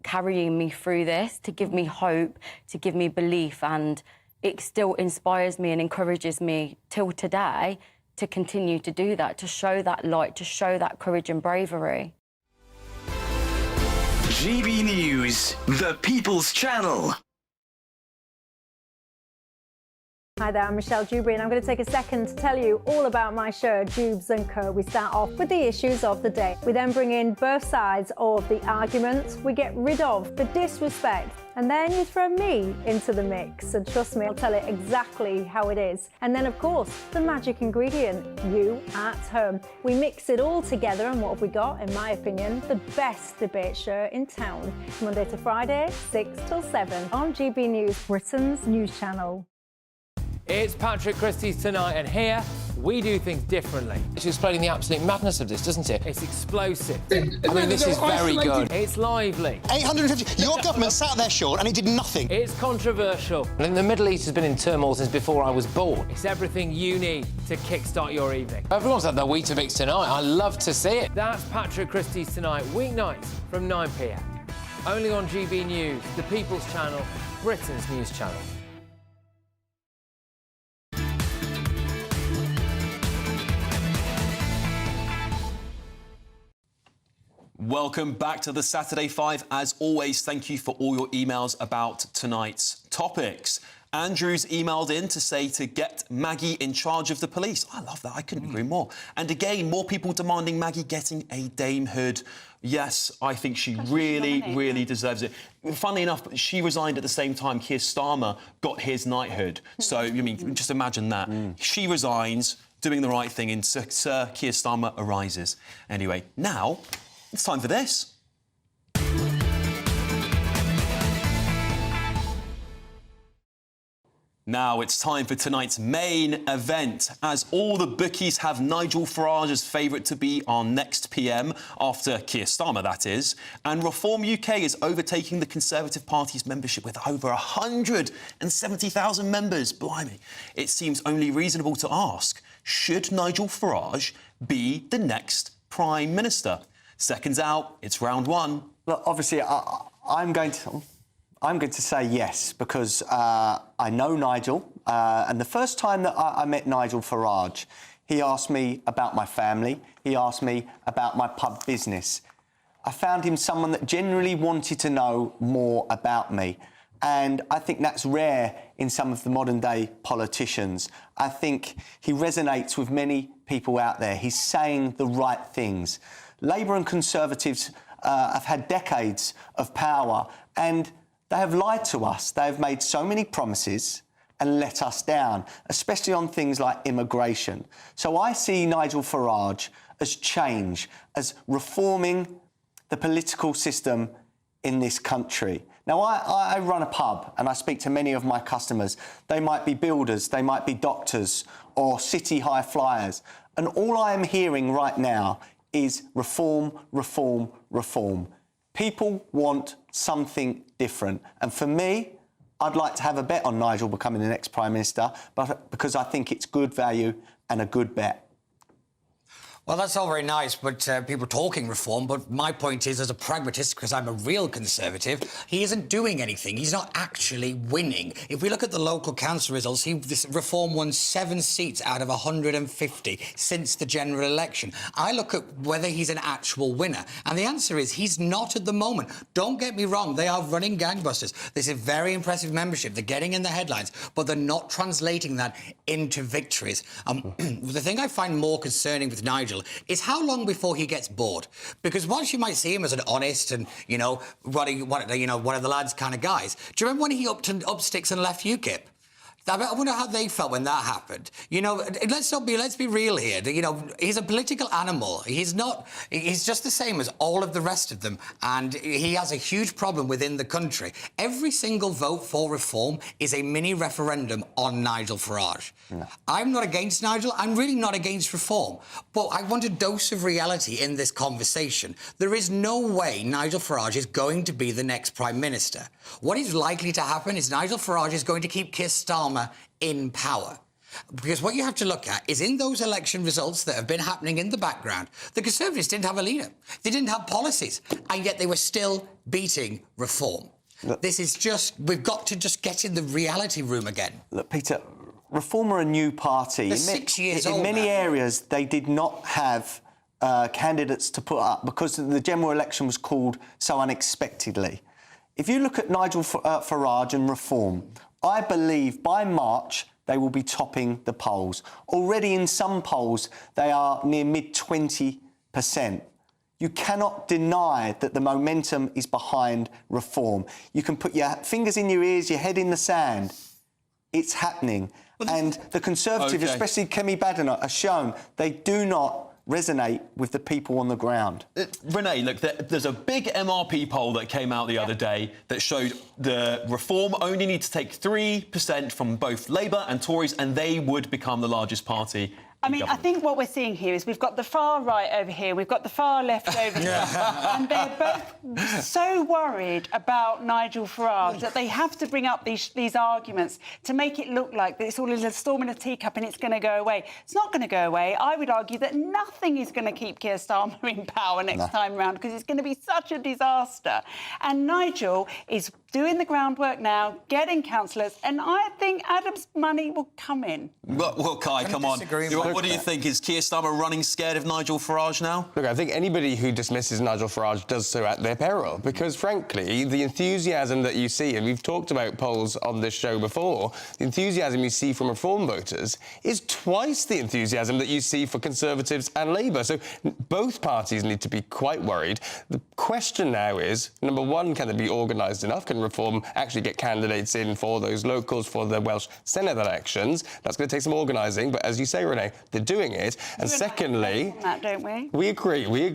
carrying me through this, to give me hope, to give me belief, and it still inspires me and encourages me till today to continue to do that, to show that light, to show that courage and bravery. GB News, the People's Channel. Hi there, I'm Michelle Dewberry, and I'm going to take a second to tell you all about my show, Dubes & Co. We start off with the issues of the day. We then bring in both sides of the arguments. We get rid of the disrespect, and then you throw me into the mix. And trust me, I'll tell it exactly how it is. And then, of course, the magic ingredient, you at home. We mix it all together, and what have we got? In my opinion, the best debate show in town. Monday to Friday, 6 till 7 on GB News, Britain's news channel. It's Patrick Christie's Tonight, and here we do things differently. It's explaining the absolute madness of this, doesn't it? It's explosive. I mean, this is very good. It's lively. 850. Your government sat there, Sean, and it did nothing. It's controversial. And the Middle East has been in turmoil since before I was born. It's everything you need to kickstart your evening. Everyone's had their Weetabix tonight. I love to see it. That's Patrick Christie's Tonight, weeknights from 9 p.m. Only on GB News, the People's Channel, Britain's news channel. Welcome back to the Saturday 5. As always, thank you for all your emails about tonight's topics. Andrew's emailed in to say to get Maggie in charge of the police. I love that. I couldn't agree more. And again, more people demanding Maggie getting a damehood. Yes, I think she really deserves it. Funnily enough, she resigned at the same time Keir Starmer got his knighthood. So, I mean, just imagine that. She resigns, doing the right thing, and Sir Keir Starmer arises. Anyway, now it's time for this. Now it's time for tonight's main event, as all the bookies have Nigel Farage as favourite to be our next PM, after Keir Starmer, that is. And Reform UK is overtaking the Conservative Party's membership with over 170,000 members. Blimey. It seems only reasonable to ask, should Nigel Farage be the next Prime Minister? Seconds out, it's round one. Look, obviously, I'm going to say yes, because I know Nigel, and the first time that I met Nigel Farage, he asked me about my family, he asked me about my pub business. I found him someone that generally wanted to know more about me, and I think that's rare in some of the modern-day politicians. I think he resonates with many people out there. He's saying the right things. Labour and Conservatives have had decades of power, and they have lied to us. They have made so many promises and let us down, especially on things like immigration. So I see Nigel Farage as change, as reforming the political system in this country. Now, I run a pub and I speak to many of my customers. They might be builders, they might be doctors or city high flyers. And all I am hearing right now is reform, reform, reform. People want something different. And for me, I'd like to have a bet on Nigel becoming the next Prime Minister, but because I think it's good value and a good bet. Well, that's all very nice, but people talking reform, but my point is, as a pragmatist, because I'm a real Conservative, he isn't doing anything. He's not actually winning. If we look at the local council results, this reform won 7 seats out of 150 since the general election. I look at whether he's an actual winner, and the answer is he's not at the moment. Don't get me wrong, they are running gangbusters. This is very impressive membership. They're getting in the headlines, but they're not translating that into victories. The thing I find more concerning with Nigel Nigel is how long before he gets bored. Because whilst you might see him as an honest and, one of the lads kind of guys, do you remember when he up sticks and left UKIP? I wonder how they felt when that happened. Let's be real here. He's a political animal. He's just the same as all of the rest of them. And he has a huge problem within the country. Every single vote for reform is a mini referendum on Nigel Farage. No. I'm not against Nigel. I'm really not against reform. But I want a dose of reality in this conversation. There is no way Nigel Farage is going to be the next Prime Minister. What is likely to happen is Nigel Farage is going to keep Keir Starmer in power. Because what you have to look at is in those election results that have been happening in the background, the Conservatives didn't have a leader. They didn't have policies. And yet they were still beating reform. Look, we've got to just get in the reality room again. Look, Peter, Reform are a new party. They're 6 years old in many now. areas, they did not have candidates to put up because the general election was called so unexpectedly. If you look at Nigel Farage and Reform, I believe by March they will be topping the polls. Already in some polls, they are near mid-20%. You cannot deny that the momentum is behind Reform. You can put your fingers in your ears, your head in the sand. It's happening. And the Conservatives, especially Kemi Badenoch, have shown they do not resonate with the people on the ground. Renee, look, there's a big MRP poll that came out the other day that showed the Reform only need to take 3% from both Labour and Tories and they would become the largest party. I think what we're seeing here is we've got the far right over here, we've got the far left over here, and they're both so worried about Nigel Farage that they have to bring up these arguments to make it look like it's all a storm in a teacup and it's going to go away. It's not going to go away. I would argue that nothing is going to keep Keir Starmer in power next time round because it's going to be such a disaster. And Nigel is doing the groundwork now, getting councillors, and I think Adam's money will come in. Well Kai, come on. What do you think? Is Keir Starmer running scared of Nigel Farage now? Look, I think anybody who dismisses Nigel Farage does so at their peril, because, frankly, the enthusiasm that you see, and we've talked about polls on this show before, the enthusiasm you see from Reform voters is twice the enthusiasm that you see for Conservatives and Labour. So both parties need to be quite worried. The question now is, number one, can they be organised enough? Can Reform actually get candidates in for those locals, for the Welsh Senedd elections? That's going to take some organising, but as you say, Renee, they're doing it. And secondly, that, don't we? We agree. What's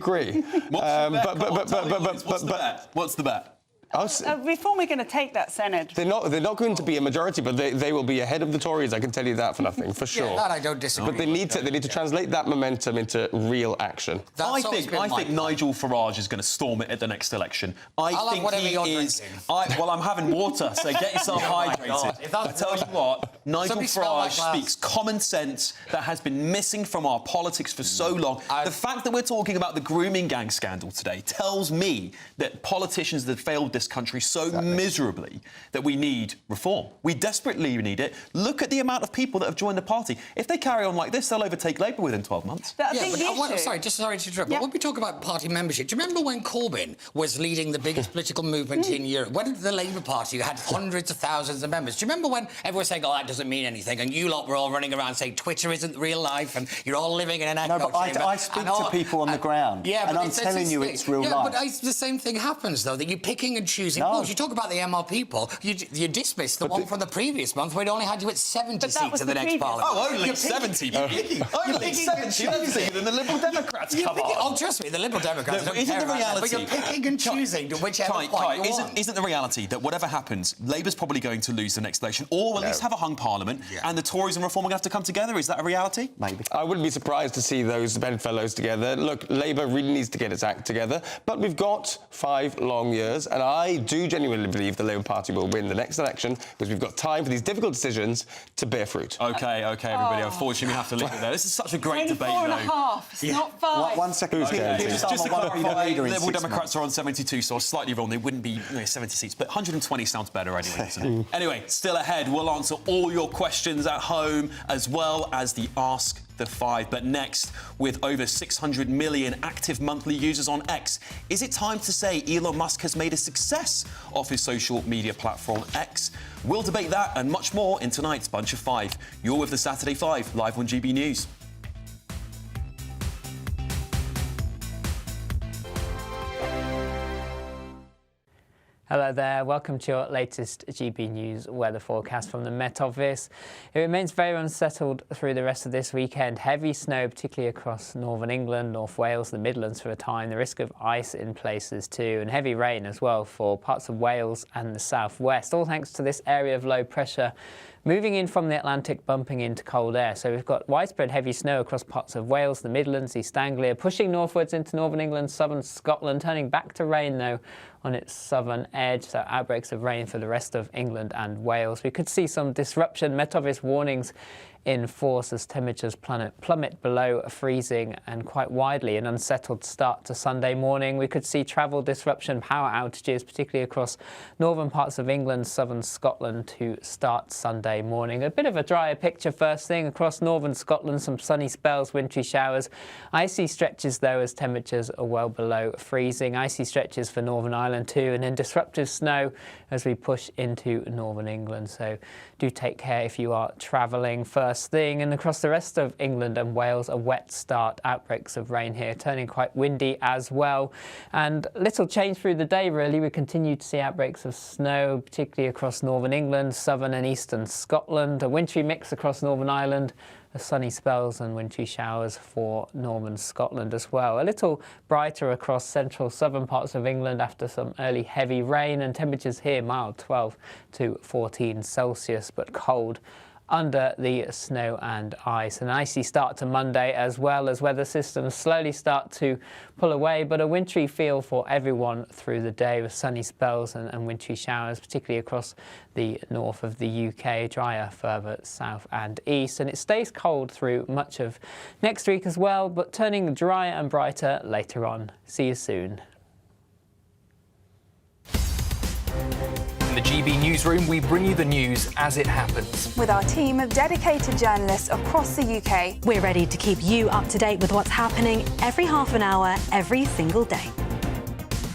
the bet? Reform are going to take that Senedd. They're not going to be a majority, but they will be ahead of the Tories. I can tell you that for nothing, for sure. That I don't disagree. But they need to translate that momentum into real action. I think Nigel Farage is going to storm it at the next election. I'll have whatever you're drinking. I'm having water, so get yourself hydrated. I tell you what, Nigel Farage speaks common sense that has been missing from our politics for so long. The fact that we're talking about the grooming gang scandal today tells me that politicians that failed this country so miserably that we need reform. We desperately need it. Look at the amount of people that have joined the party. If they carry on like this, they'll overtake Labour within 12 months. Sorry to interrupt. But when we talk about party membership, do you remember when Corbyn was leading the biggest political movement in Europe? When the Labour Party had hundreds of thousands of members? Do you remember when everyone was saying, that doesn't mean anything, and you lot were all running around saying Twitter isn't real life and you're all living in an echo chamber? No, but I speak to people on the ground, and I'm telling you it's real life. But the same thing happens, though, that you're picking and choosing polls. You talk about the MRP poll, you dismiss the one from the previous month where it only had you at 70 seats in the next parliament. Oh, only 70? Only 70? That's even the Liberal Democrats, come on. Oh, trust me, the Liberal Democrats don't care about that, but you're picking and choosing whichever point you want. Isn't the reality that whatever happens, Labour's probably going to lose the next election, or at least have a hung parliament, and the Tories and Reform are going to have to come together? Is that a reality? Maybe. I wouldn't be surprised to see those bedfellows together. Look, Labour really needs to get its act together, but we've got 5 long years, and I do genuinely believe the Labour Party will win the next election because we've got time for these difficult decisions to bear fruit. OK, everybody. Unfortunately, we have to leave it there. This is such a great debate, though. 4.5. It's not 5. One second. Just to clarify, the Liberal Democrats are on 72, so I was slightly wrong. They wouldn't be 70 seats, but 120 sounds better anyway, doesn't it? Anyway, still ahead. We'll answer all your questions at home, as well as the Ask the 5. But next, with over 600 million active monthly users on X, is it time to say Elon Musk has made a success of his social media platform X? We'll debate that and much more in tonight's Bunch of 5. You're with the Saturday 5, live on GB News. Hello there, welcome to your latest GB News weather forecast from the Met Office. It remains very unsettled through the rest of this weekend. Heavy snow, particularly across northern England, North Wales, the Midlands for a time. The risk of ice in places too, and heavy rain as well for parts of Wales and the southwest, all thanks to this area of low pressure moving in from the Atlantic, bumping into cold air. So we've got widespread heavy snow across parts of Wales, the Midlands, East Anglia, pushing northwards into northern England, southern Scotland, turning back to rain though on its southern edge, so outbreaks of rain for the rest of England and Wales. We could see some disruption. Met Office warnings in force as temperatures plummet below freezing, and quite widely an unsettled start to Sunday morning. We could see travel disruption, power outages, particularly across northern parts of England, southern Scotland to start Sunday morning. A bit of a drier picture first thing across northern Scotland, some sunny spells, wintry showers. Icy stretches though as temperatures are well below freezing. Icy stretches for Northern Ireland too, and then disruptive snow as we push into northern England. So do take care if you are travelling first thing. And across the rest of England and Wales, a wet start. Outbreaks of rain here, turning quite windy as well. And little change through the day really. We continue to see outbreaks of snow, particularly across northern England, southern and eastern Scotland. A wintry mix across Northern Ireland. Sunny spells and wintry showers for northern Scotland as well. A little brighter across central southern parts of England after some early heavy rain, and temperatures here mild, 12 to 14 Celsius, but cold under the snow and ice. An icy start to Monday as well, as weather systems slowly start to pull away, but a wintry feel for everyone through the day with sunny spells and wintry showers, particularly across the north of the UK, drier further south and east. And it stays cold through much of next week as well, but turning drier and brighter later on. See you soon. In the GB Newsroom, we bring you the news as it happens. With our team of dedicated journalists across the UK, we're ready to keep you up to date with what's happening every half an hour, every single day.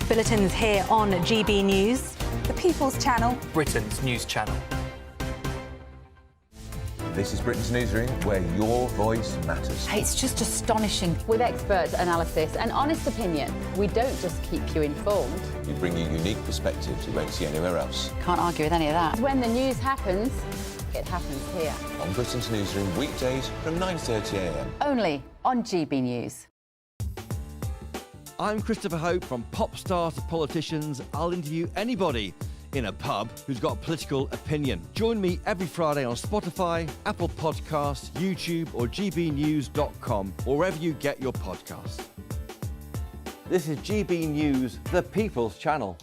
Bulletins here on GB News, the People's Channel, Britain's news channel. This is Britain's Newsroom, where your voice matters. It's just astonishing. With expert analysis and honest opinion, we don't just keep you informed. We bring you unique perspectives you won't see anywhere else. Can't argue with any of that. When the news happens, it happens here. On Britain's Newsroom, weekdays from 9:30 a.m. Only on GB News. I'm Christopher Hope. From pop star to politicians, I'll interview anybody in a pub who's got a political opinion. Join me every Friday on Spotify, Apple Podcasts, YouTube or gbnews.com, or wherever you get your podcasts. This is GB News, the People's Channel.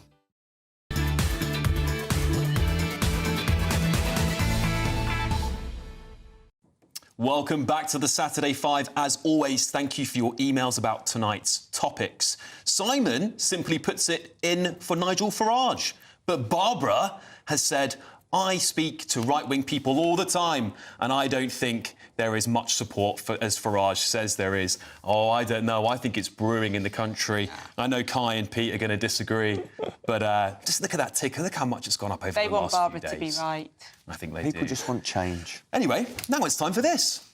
Welcome back to the Saturday 5. As always, thank you for your emails about tonight's topics. Simon simply puts it in for Nigel Farage. But Barbara has said, I speak to right-wing people all the time, and I don't think there is much support for, as Farage says there is. Oh, I don't know. I think it's brewing in the country. I know Kai and Pete are going to disagree, but just look at that ticker. Look how much it's gone up over the last few days. They want Barbara to be right. I think they do. People just want change. Anyway, now it's time for this.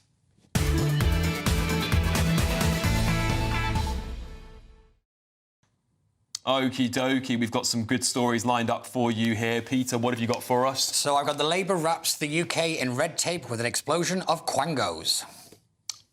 Okie dokie, we've got some good stories lined up for you here. Peter, what have you got for us? So I've got the Labour wraps the UK in red tape with an explosion of quangos.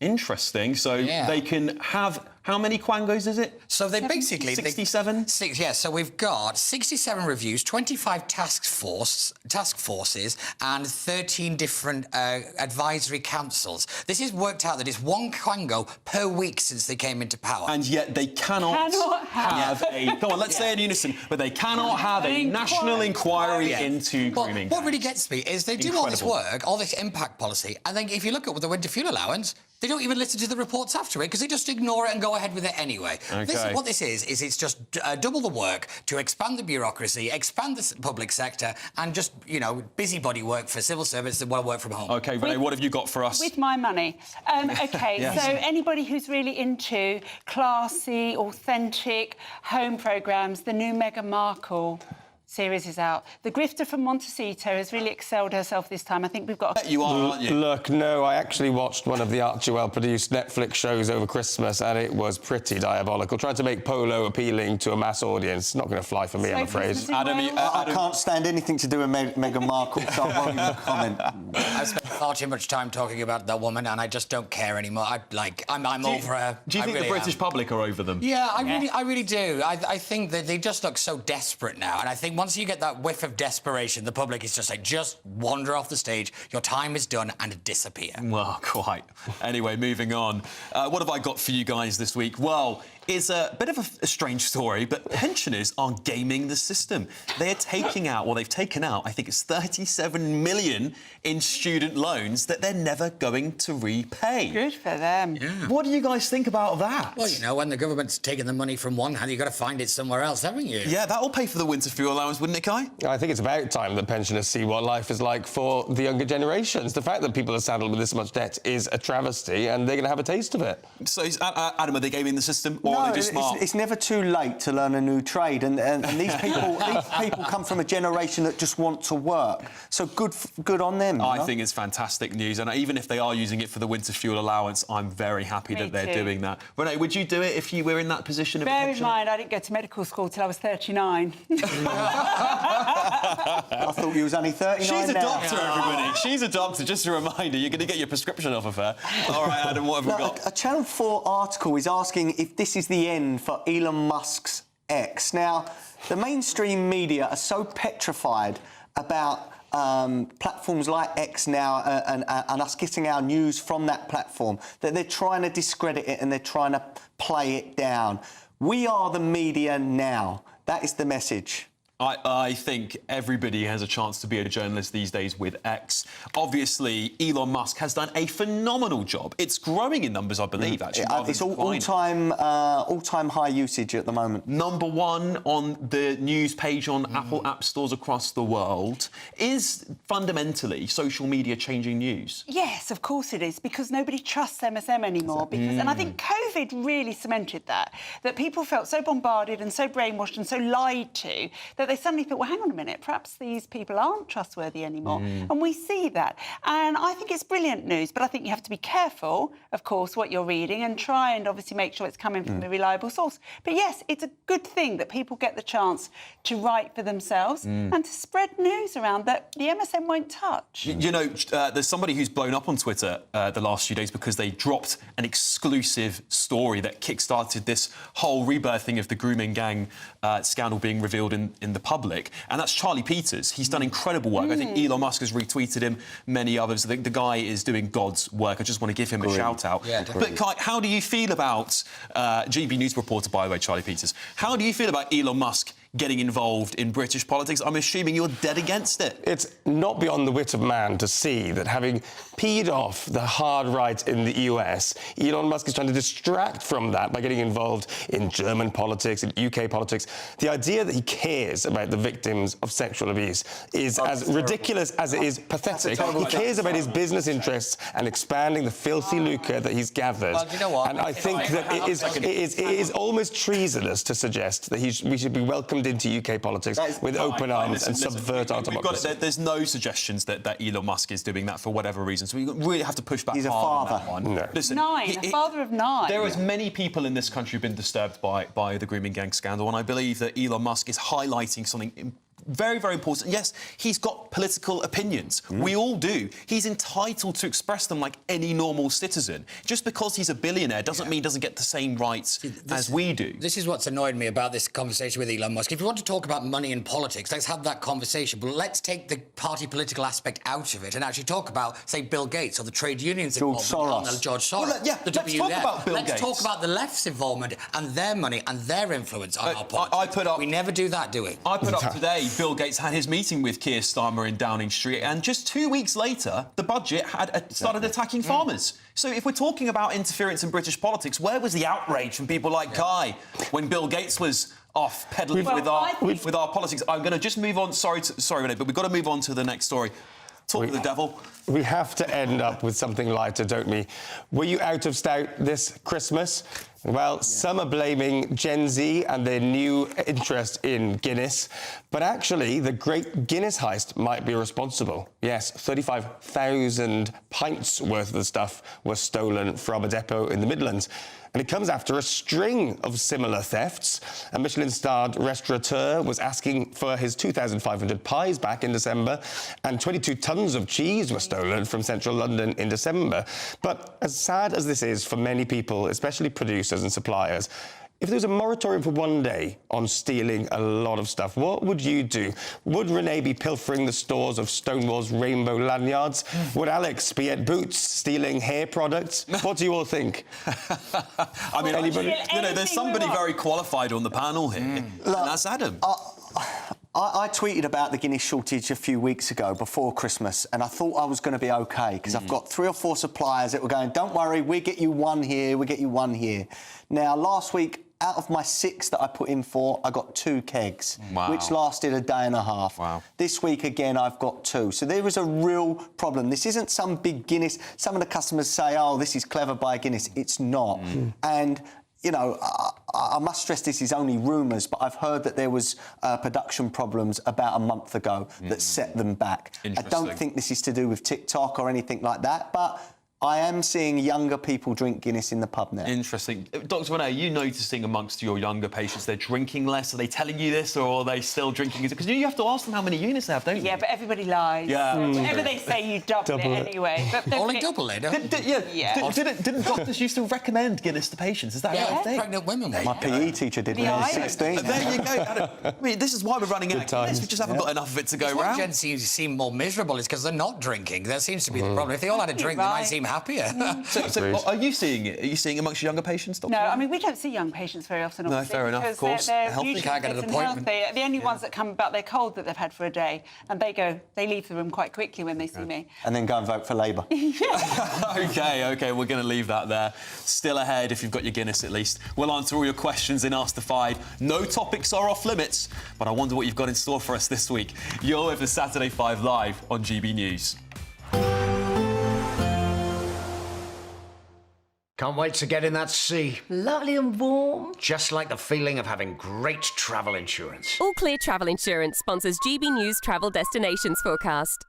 Interesting. So they can have... How many quangos is it? So they basically... 67? So we've got 67 reviews, 25 task forces and 13 different advisory councils. This has worked out that it's one quango per week since they came into power. And yet they cannot have a... Go on, let's say in unison. But they cannot have a national inquiry into grooming. What really gets me is they do all this work, all this impact policy, and then if you look at the winter fuel allowance, they don't even listen to the reports after it because they just ignore it and go ahead with it anyway. Okay. What this is it's just double the work to expand the bureaucracy, expand the public sector, and just, you know, busybody work for civil servants that want to work from home. OK, Renee, what have you got for us? With my money. OK, Yes. So anybody who's really into classy, authentic home programmes, the new Meghan Markle series is out. The grifter from Montecito has really excelled herself this time. I think we've got... You are, aren't you? Look, no, I actually watched one of the Archie Well-produced Netflix shows over Christmas, and it was pretty diabolical. Tried to make polo appealing to a mass audience. Not going to fly for me, I'm afraid. Adam, I can't stand anything to do with Meghan Markle, so I won't even comment. I've spent far too much time talking about that woman, and I just don't care anymore. I'm over her. Do you think the British public are over them? Yeah, I really do. I think that they just look so desperate now, and I think once you get that whiff of desperation, the public is just like, just wander off the stage, your time is done, and disappear. Well, quite. Anyway, moving on. What have I got for you guys this week? Well, it's a bit of a strange story, but pensioners are gaming the system. They're taking out, they've taken out, I think it's 37 million in student loans that they're never going to repay. Good for them. Yeah. What do you guys think about that? Well, you know, when the government's taking the money from one hand, you've got to find it somewhere else, haven't you? Yeah, that'll pay for the winter fuel allowance, wouldn't it, Kai? I think it's about time that pensioners see what life is like for the younger generations. The fact that people are saddled with this much debt is a travesty, and they're going to have a taste of it. So, Adam, are they gaming the system, or are they just smart? It's never too late to learn a new trade, and these people come from a generation that just want to work. So good on them. I think it's fantastic news, and even if they are using it for the winter fuel allowance, I'm very happy that they're doing that. Renee, would you do it if you were in that position? Bear in mind, I didn't go to medical school till I was 39. I thought you was only 39 She's a now. doctor, everybody. She's a doctor. Just a reminder, you're going to get your prescription off of her. All right, Adam, what have we got? A Channel 4 article is asking if this is the end for Elon Musk's X. Now, the mainstream media are so petrified about platforms like X now and us getting our news from that platform that they're trying to discredit it and they're trying to play it down. We are the media now. That is the message. I think everybody has a chance to be a journalist these days with X. Obviously, Elon Musk has done a phenomenal job. It's growing in numbers, I believe, actually. It's all-time high usage at the moment. Number one on the news page on Apple App Stores across the world. Is fundamentally social media changing news? Yes, of course it is, because nobody trusts MSM anymore. And I think COVID really cemented that people felt so bombarded and so brainwashed and so lied to that they suddenly thought, well, hang on a minute, perhaps these people aren't trustworthy anymore. And we see that. And I think it's brilliant news, but I think you have to be careful, of course, what you're reading and try and obviously make sure it's coming from a reliable source. But yes, it's a good thing that people get the chance to write for themselves and to spread news around that the MSM won't touch. You know, there's somebody who's blown up on Twitter the last few days because they dropped an exclusive story that kick-started this whole rebirthing of the grooming gang scandal being revealed in the public, and that's Charlie Peters. He's done incredible work. I think Elon Musk has retweeted him, many others. I think the guy is doing God's work. I just want to give him a shout-out. Yeah, but, Kai, how do you feel about... GB News reporter, by the way, Charlie Peters. How do you feel about Elon Musk getting involved in British politics? I'm assuming you're dead against it. It's not beyond the wit of man to see that having peed off the hard right in the US, Elon Musk is trying to distract from that by getting involved in German politics, in UK politics. The idea that he cares about the victims of sexual abuse is as ridiculous as it is pathetic. He cares about his business interests and expanding the filthy lucre that he's gathered. Well, you know what? And I think that it is almost treasonous to suggest that we should be welcomed into UK politics with open arms and subvert our democracy. There's no suggestions that Elon Musk is doing that for whatever reason, so we really have to push back hard on that one. No. Listen, A father of 9. There are many people in this country who've been disturbed by the grooming gang scandal, and I believe that Elon Musk is highlighting something very, very important. Yes, he's got political opinions. We all do. He's entitled to express them like any normal citizen. Just because he's a billionaire doesn't mean he doesn't get the same rights as we do. This is what's annoyed me about this conversation with Elon Musk. If you want to talk about money and politics, let's have that conversation. But let's take the party political aspect out of it and actually talk about, say, Bill Gates or the trade unions involvement. George Soros. Well, yeah, the let's talk about Bill Gates. Let's talk about the left's involvement and their money and their influence on our politics. We never do that, do we? I put up today, Bill Gates had his meeting with Keir Starmer in Downing Street, and just 2 weeks later, the budget had started attacking farmers. So if we're talking about interference in British politics, where was the outrage from people like Kai when Bill Gates was off peddling with our politics? I'm going to just move on. Sorry, Renee, but we've got to move on to the next story. Talk to the devil. We have to end up with something lighter, don't we? Were you out of stout this Christmas? Well, some are blaming Gen Z and their new interest in Guinness, but actually the Great Guinness Heist might be responsible. Yes, 35,000 pints worth of the stuff was stolen from a depot in the Midlands. And it comes after a string of similar thefts. A Michelin-starred restaurateur was asking for his 2,500 pies back in December, and 22 tonnes of cheese were stolen from central London in December. But as sad as this is for many people, especially producers and suppliers, if there was a moratorium for one day on stealing a lot of stuff, what would you do? Would Renee be pilfering the stores of Stonewall's rainbow lanyards? Would Alex be at Boots stealing hair products? What do you all think? I mean, anybody? there's somebody very qualified on the panel here, and that's Adam. I tweeted about the Guinness shortage a few weeks ago before Christmas, and I thought I was going to be OK, because I've got 3 or 4 suppliers that were going, don't worry, we'll get you one here, we'll get you one here. Now, last week, out of my 6 that I put in for, I got 2 kegs, which lasted a day and a half. This week, again, I've got 2. So there is a real problem. This isn't some big Guinness. Some of the customers say, oh, this is clever by Guinness. It's not. And you know, I must stress this is only rumours, but I've heard that there was production problems about a month ago that set them back. I don't think this is to do with TikTok or anything like that, but I am seeing younger people drink Guinness in the pub now. Interesting. Dr. Renee, are you noticing amongst your younger patients they're drinking less? Are they telling you this, or are they still drinking? Because you have to ask them how many units they have, don't you? Yeah, but everybody lies. Yeah. Whatever they say, you double it anyway. But Only double it? Didn't doctors used to recommend Guinness to patients? Is that right? Pregnant women. My PE teacher did when I was 16. There you go. Adam. I mean, this is why we're running out of Guinness. We just haven't got enough of it to go round. Gen Z seem more miserable is because they're not drinking. That seems to be the problem. If they all had a drink, they might seem happier. So are you seeing it? Are you seeing amongst your younger patients, Dr. No, I mean, we don't see young patients very often. No, fair enough, of course. They're Healthy. usually Can't get an fit and appointment. healthy. The only ones that come about their cold that they've had for a day, and they leave the room quite quickly when they see me. And then go and vote for Labour. OK, we're going to leave that there. Still ahead, if you've got your Guinness at least. We'll answer all your questions in Ask the Five. No topics are off limits, but I wonder what you've got in store for us this week. You're with the Saturday 5 Live on GB News. Can't wait to get in that sea. Lovely and warm. Just like the feeling of having great travel insurance. All Clear Travel Insurance sponsors GB News Travel Destinations Forecast.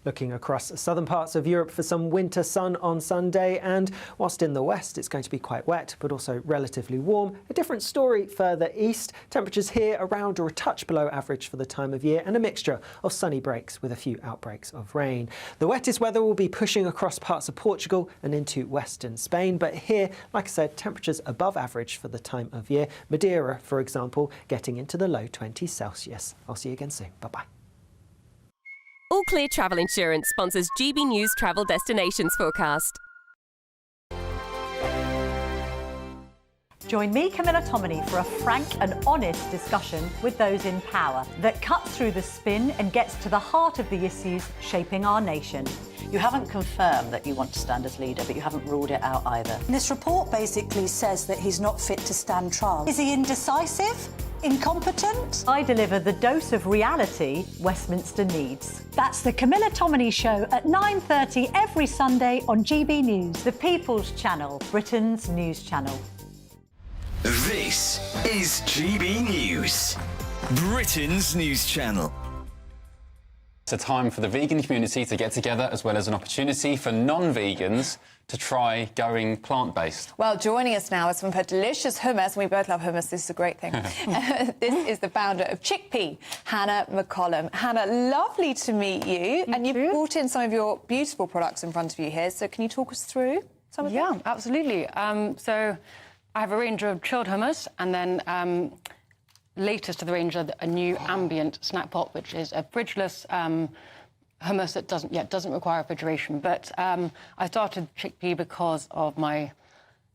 Looking across southern parts of Europe for some winter sun on Sunday, and whilst in the west it's going to be quite wet but also relatively warm. A different story further east. Temperatures here around or a touch below average for the time of year, and a mixture of sunny breaks with a few outbreaks of rain. The wettest weather will be pushing across parts of Portugal and into western Spain, but here, like I said, temperatures above average for the time of year. Madeira, for example, getting into the low 20s Celsius. I'll see you again soon. Bye-bye. All Clear Travel Insurance sponsors GB News Travel Destinations Forecast. Join me, Camilla Tominey, for a frank and honest discussion with those in power that cuts through the spin and gets to the heart of the issues shaping our nation. You haven't confirmed that you want to stand as leader, but you haven't ruled it out either. This report basically says that he's not fit to stand trial. Is he indecisive? Incompetent? I deliver the dose of reality Westminster needs. That's the Camilla Tominey Show at 9:30 every Sunday on GB News, the People's Channel, Britain's news channel. This is GB News, Britain's news channel. It's a time for the vegan community to get together, as well as an opportunity for non-vegans to try going plant-based. Well, joining us now is some of her delicious hummus. We both love hummus. This is a great thing. This is the founder of Chickpea, Hannah McCollum. Hannah, lovely to meet you. And you've brought in some of your beautiful products in front of you here. So can you talk us through some of them? Yeah, absolutely. So I have a range of chilled hummus, and then latest to the range of a new ambient snack pot, which is a fridgeless hummus that doesn't require refrigeration. But I started Chickpea because of my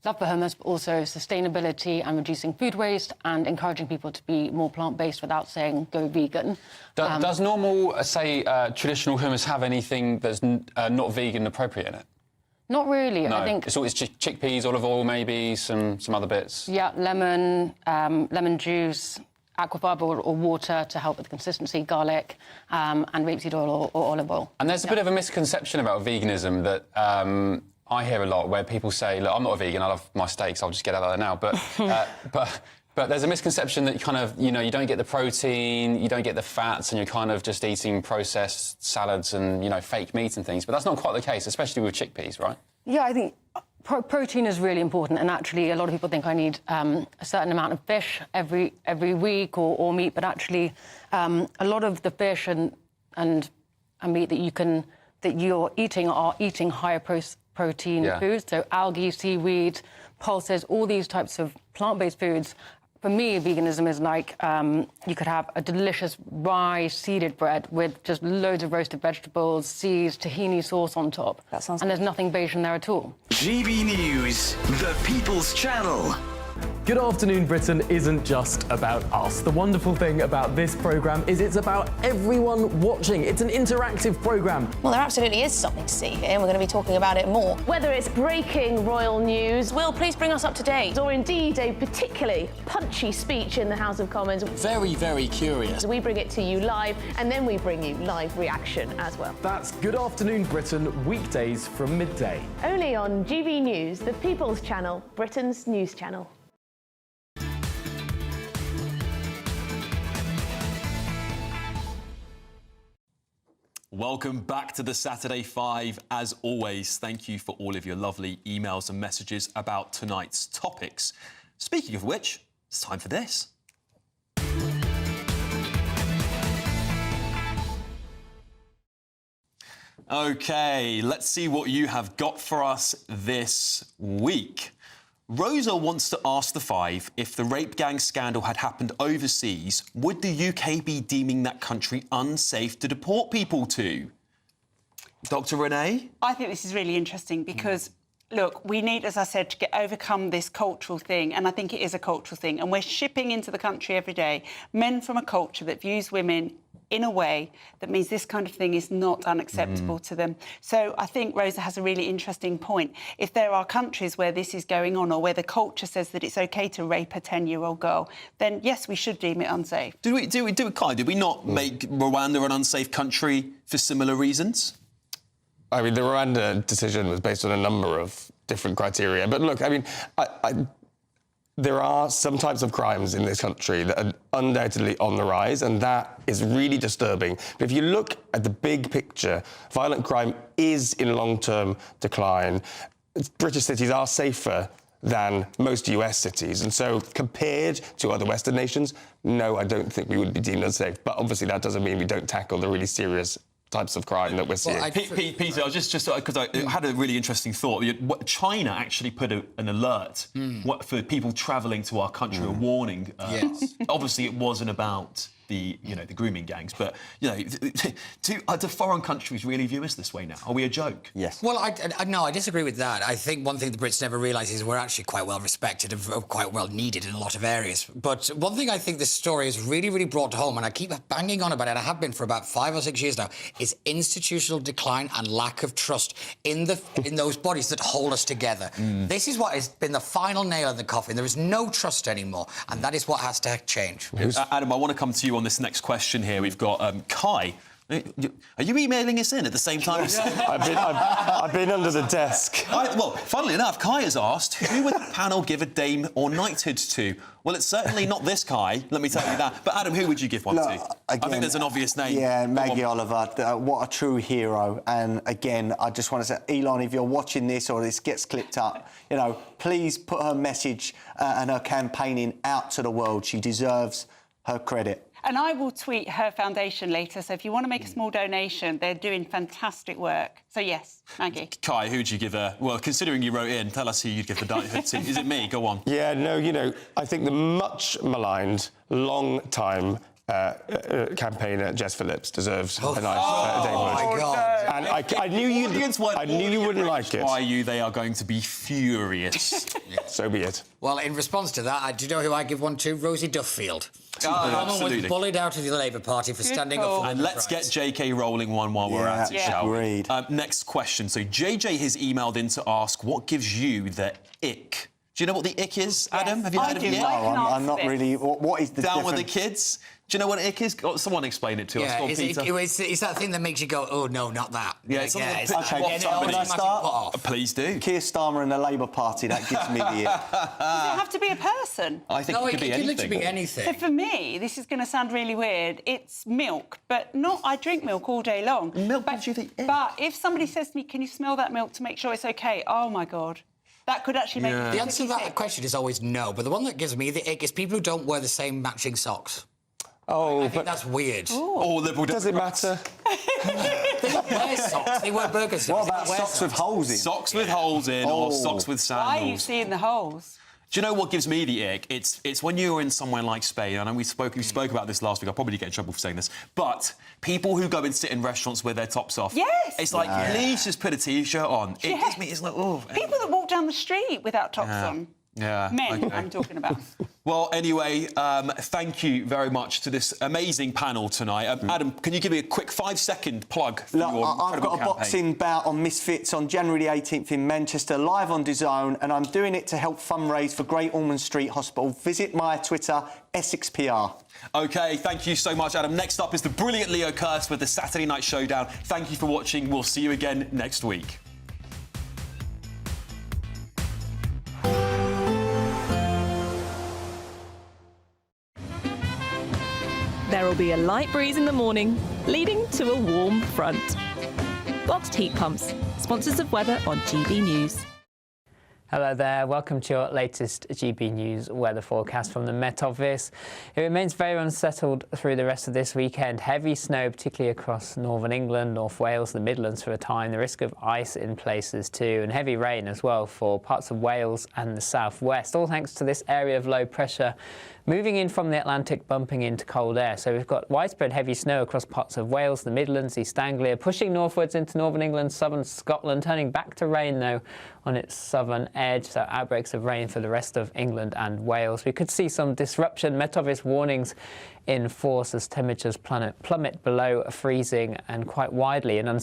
love for hummus, but also sustainability and reducing food waste and encouraging people to be more plant-based without saying go vegan. Does normal, say, traditional hummus have anything that's not vegan appropriate in it? Not really. No, I think it's always chickpeas, olive oil, maybe some other bits. Yeah, lemon juice, aquafibre or water to help with the consistency, garlic, and rapeseed oil or olive oil. And there's a bit of a misconception about veganism that I hear a lot where people say, look, I'm not a vegan, I love my steaks, I'll just get out of there now. But there's a misconception that you don't get the protein, you don't get the fats, and you're kind of just eating processed salads and, fake meat and things. But that's not quite the case, especially with chickpeas, right? Yeah, I think protein is really important, and actually a lot of people think I need a certain amount of fish every week or meat, but actually a lot of the fish and meat that you're eating are eating higher protein foods, so algae, seaweed, pulses, all these types of plant-based foods. For me, veganism is like you could have a delicious rye seeded bread with just loads of roasted vegetables, seeds, tahini sauce on top. That sounds and there's nothing beige in there at all. GB News, the People's Channel. Good Afternoon Britain isn't just about us. The wonderful thing about this programme is it's about everyone watching. It's an interactive programme. Well, there absolutely is something to see here, and we're going to be talking about it more. Whether it's breaking royal news, Will, please bring us up to date. Or indeed a particularly punchy speech in the House of Commons. Very, very curious. We bring it to you live, and then we bring you live reaction as well. That's Good Afternoon Britain, weekdays from midday. Only on GB News, the People's Channel, Britain's news channel. Welcome back to the Saturday 5. As always, thank you for all of your lovely emails and messages about tonight's topics. Speaking of which, it's time for this. OK, let's see what you have got for us this week. Rosa wants to ask the Five, if the rape gang scandal had happened overseas, would the UK be deeming that country unsafe to deport people to? Dr. Renee? I think this is really interesting because, look, we need, as I said, to overcome this cultural thing, and I think it is a cultural thing, and we're shipping into the country every day men from a culture that views women in a way that means this kind of thing is not unacceptable to them. So I think Rosa has a really interesting point. If there are countries where this is going on or where the culture says that it's OK to rape a 10-year-old girl, then yes, we should deem it unsafe. Did we not make Rwanda an unsafe country for similar reasons? I mean, the Rwanda decision was based on a number of different criteria. But look, I mean, there are some types of crimes in this country that are undoubtedly on the rise, and that is really disturbing. But if you look at the big picture, violent crime is in long-term decline. British cities are safer than most US cities. And so compared to other Western nations, no, I don't think we would be deemed unsafe. But obviously that doesn't mean we don't tackle the really serious types of crime that we're seeing. Well, Peter, I was just because I had a really interesting thought. China actually put an alert for people travelling to our country, a warning. Yes. Obviously, it wasn't about the grooming gangs, but do foreign countries really view us this way now? Are we a joke? Yes. Well, I disagree with that. I think one thing the Brits never realise is we're actually quite well respected and quite well needed in a lot of areas. But one thing I think this story has really, really brought home, and I keep banging on about it, I have been for about 5 or 6 years now, is institutional decline and lack of trust in those bodies that hold us together. This is what has been the final nail in the coffin. There is no trust anymore, and that is what has to change. Adam, I want to come to you on this next question here. We've got Kai. Are you emailing us in at the same time? I've been under the desk. Well, funnily enough, Kai has asked, who would the panel give a dame or knighthood to? Well, it's certainly not this Kai, let me tell you that. But Adam, who would you give one to? Again, I think there's an obvious name. Yeah, Maggie Oliver. What a true hero. And again, I just want to say, Elon, if you're watching this or this gets clipped up, please put her message and her campaigning out to the world. She deserves her credit. And I will tweet her foundation later, so if you want to make a small donation, they're doing fantastic work. So, yes, Maggie. Kai, who would you give a... Well, considering you wrote in, tell us who you'd give the knighthood to. Is it me? Go on. Yeah, no, I think the much maligned, long-time campaigner Jess Phillips deserves a nice damehood. Oh, my God. And I knew you wouldn't like it. Why they are going to be furious. So be it. Well, in response to that, do you know who I give one to? Rosie Duffield. Absolutely. Was bullied out of the Labour Party for standing up for And let's get JK rolling one while we're at it, shall we? Next question. So JJ has emailed in to ask, what gives you the ick? Do you know what the ick is, Adam? Have you heard of the ick? No, I'm not really. What is the Down difference? with the kids? Do you know what ick is? Oh, someone explain it to us. Go on, Peter. It's that thing that makes you go, oh, no, not that. Yeah, it's something that puts you off Can somebody. I start? Please do. Keir Starmer and the Labour Party, that gives me the ick. Does it have to be a person? I think it could be anything. literally be anything. So for me, this is going to sound really weird. It's milk, but not. I drink milk all day long. Milk gives you the ick. But if somebody says to me, "Can you smell that milk to make sure it's okay?" Oh my God, that could actually make me The answer to that sick. question is always no, but the one that gives me the ick is people who don't wear the same matching socks. Oh, I think that's weird. Oh, Liberal does it matter? They don't wear socks. They wear burger socks. What about socks with holes in? Socks with holes in or socks with Why are you sandals. seeing the holes? Do you know what gives me the ick? It's when you're in somewhere like Spain. I know we spoke about this last week. I'll probably get in trouble for saying this. But people who go and sit in restaurants with their tops off. Yes. It's like, please just put a T-shirt on. It gives me, it's like, oh. People that walk down the street without tops on. Yeah. Men, okay. I'm talking about. Well, anyway, thank you very much to this amazing panel tonight. Adam, can you give me a quick 5-second plug for Look, your I've got a campaign? boxing bout on Misfits on January the 18th in Manchester, live on DAZN, and I'm doing it to help fundraise for Great Ormond Street Hospital. Visit my Twitter, EssexPR. OK, thank you so much, Adam. Next up is the brilliant Leo Kurtz with the Saturday Night Showdown. Thank you for watching. We'll see you again next week. There will be a light breeze in the morning, leading to a warm front. Boxed heat pumps, sponsors of weather on GB News. Hello there, welcome to your latest GB News weather forecast from the Met Office. It remains very unsettled through the rest of this weekend. Heavy snow, particularly across northern England, North Wales, the Midlands for a time. The risk of ice in places too, and heavy rain as well for parts of Wales and the southwest, all thanks to this area of low pressure moving in from the Atlantic, bumping into cold air. So we've got widespread heavy snow across parts of Wales, the Midlands, East Anglia, pushing northwards into northern England, southern Scotland, turning back to rain, though, on its southern edge. So outbreaks of rain for the rest of England and Wales. We could see some disruption. Met Office warnings in force as temperatures plummet below freezing and quite widely in unsettled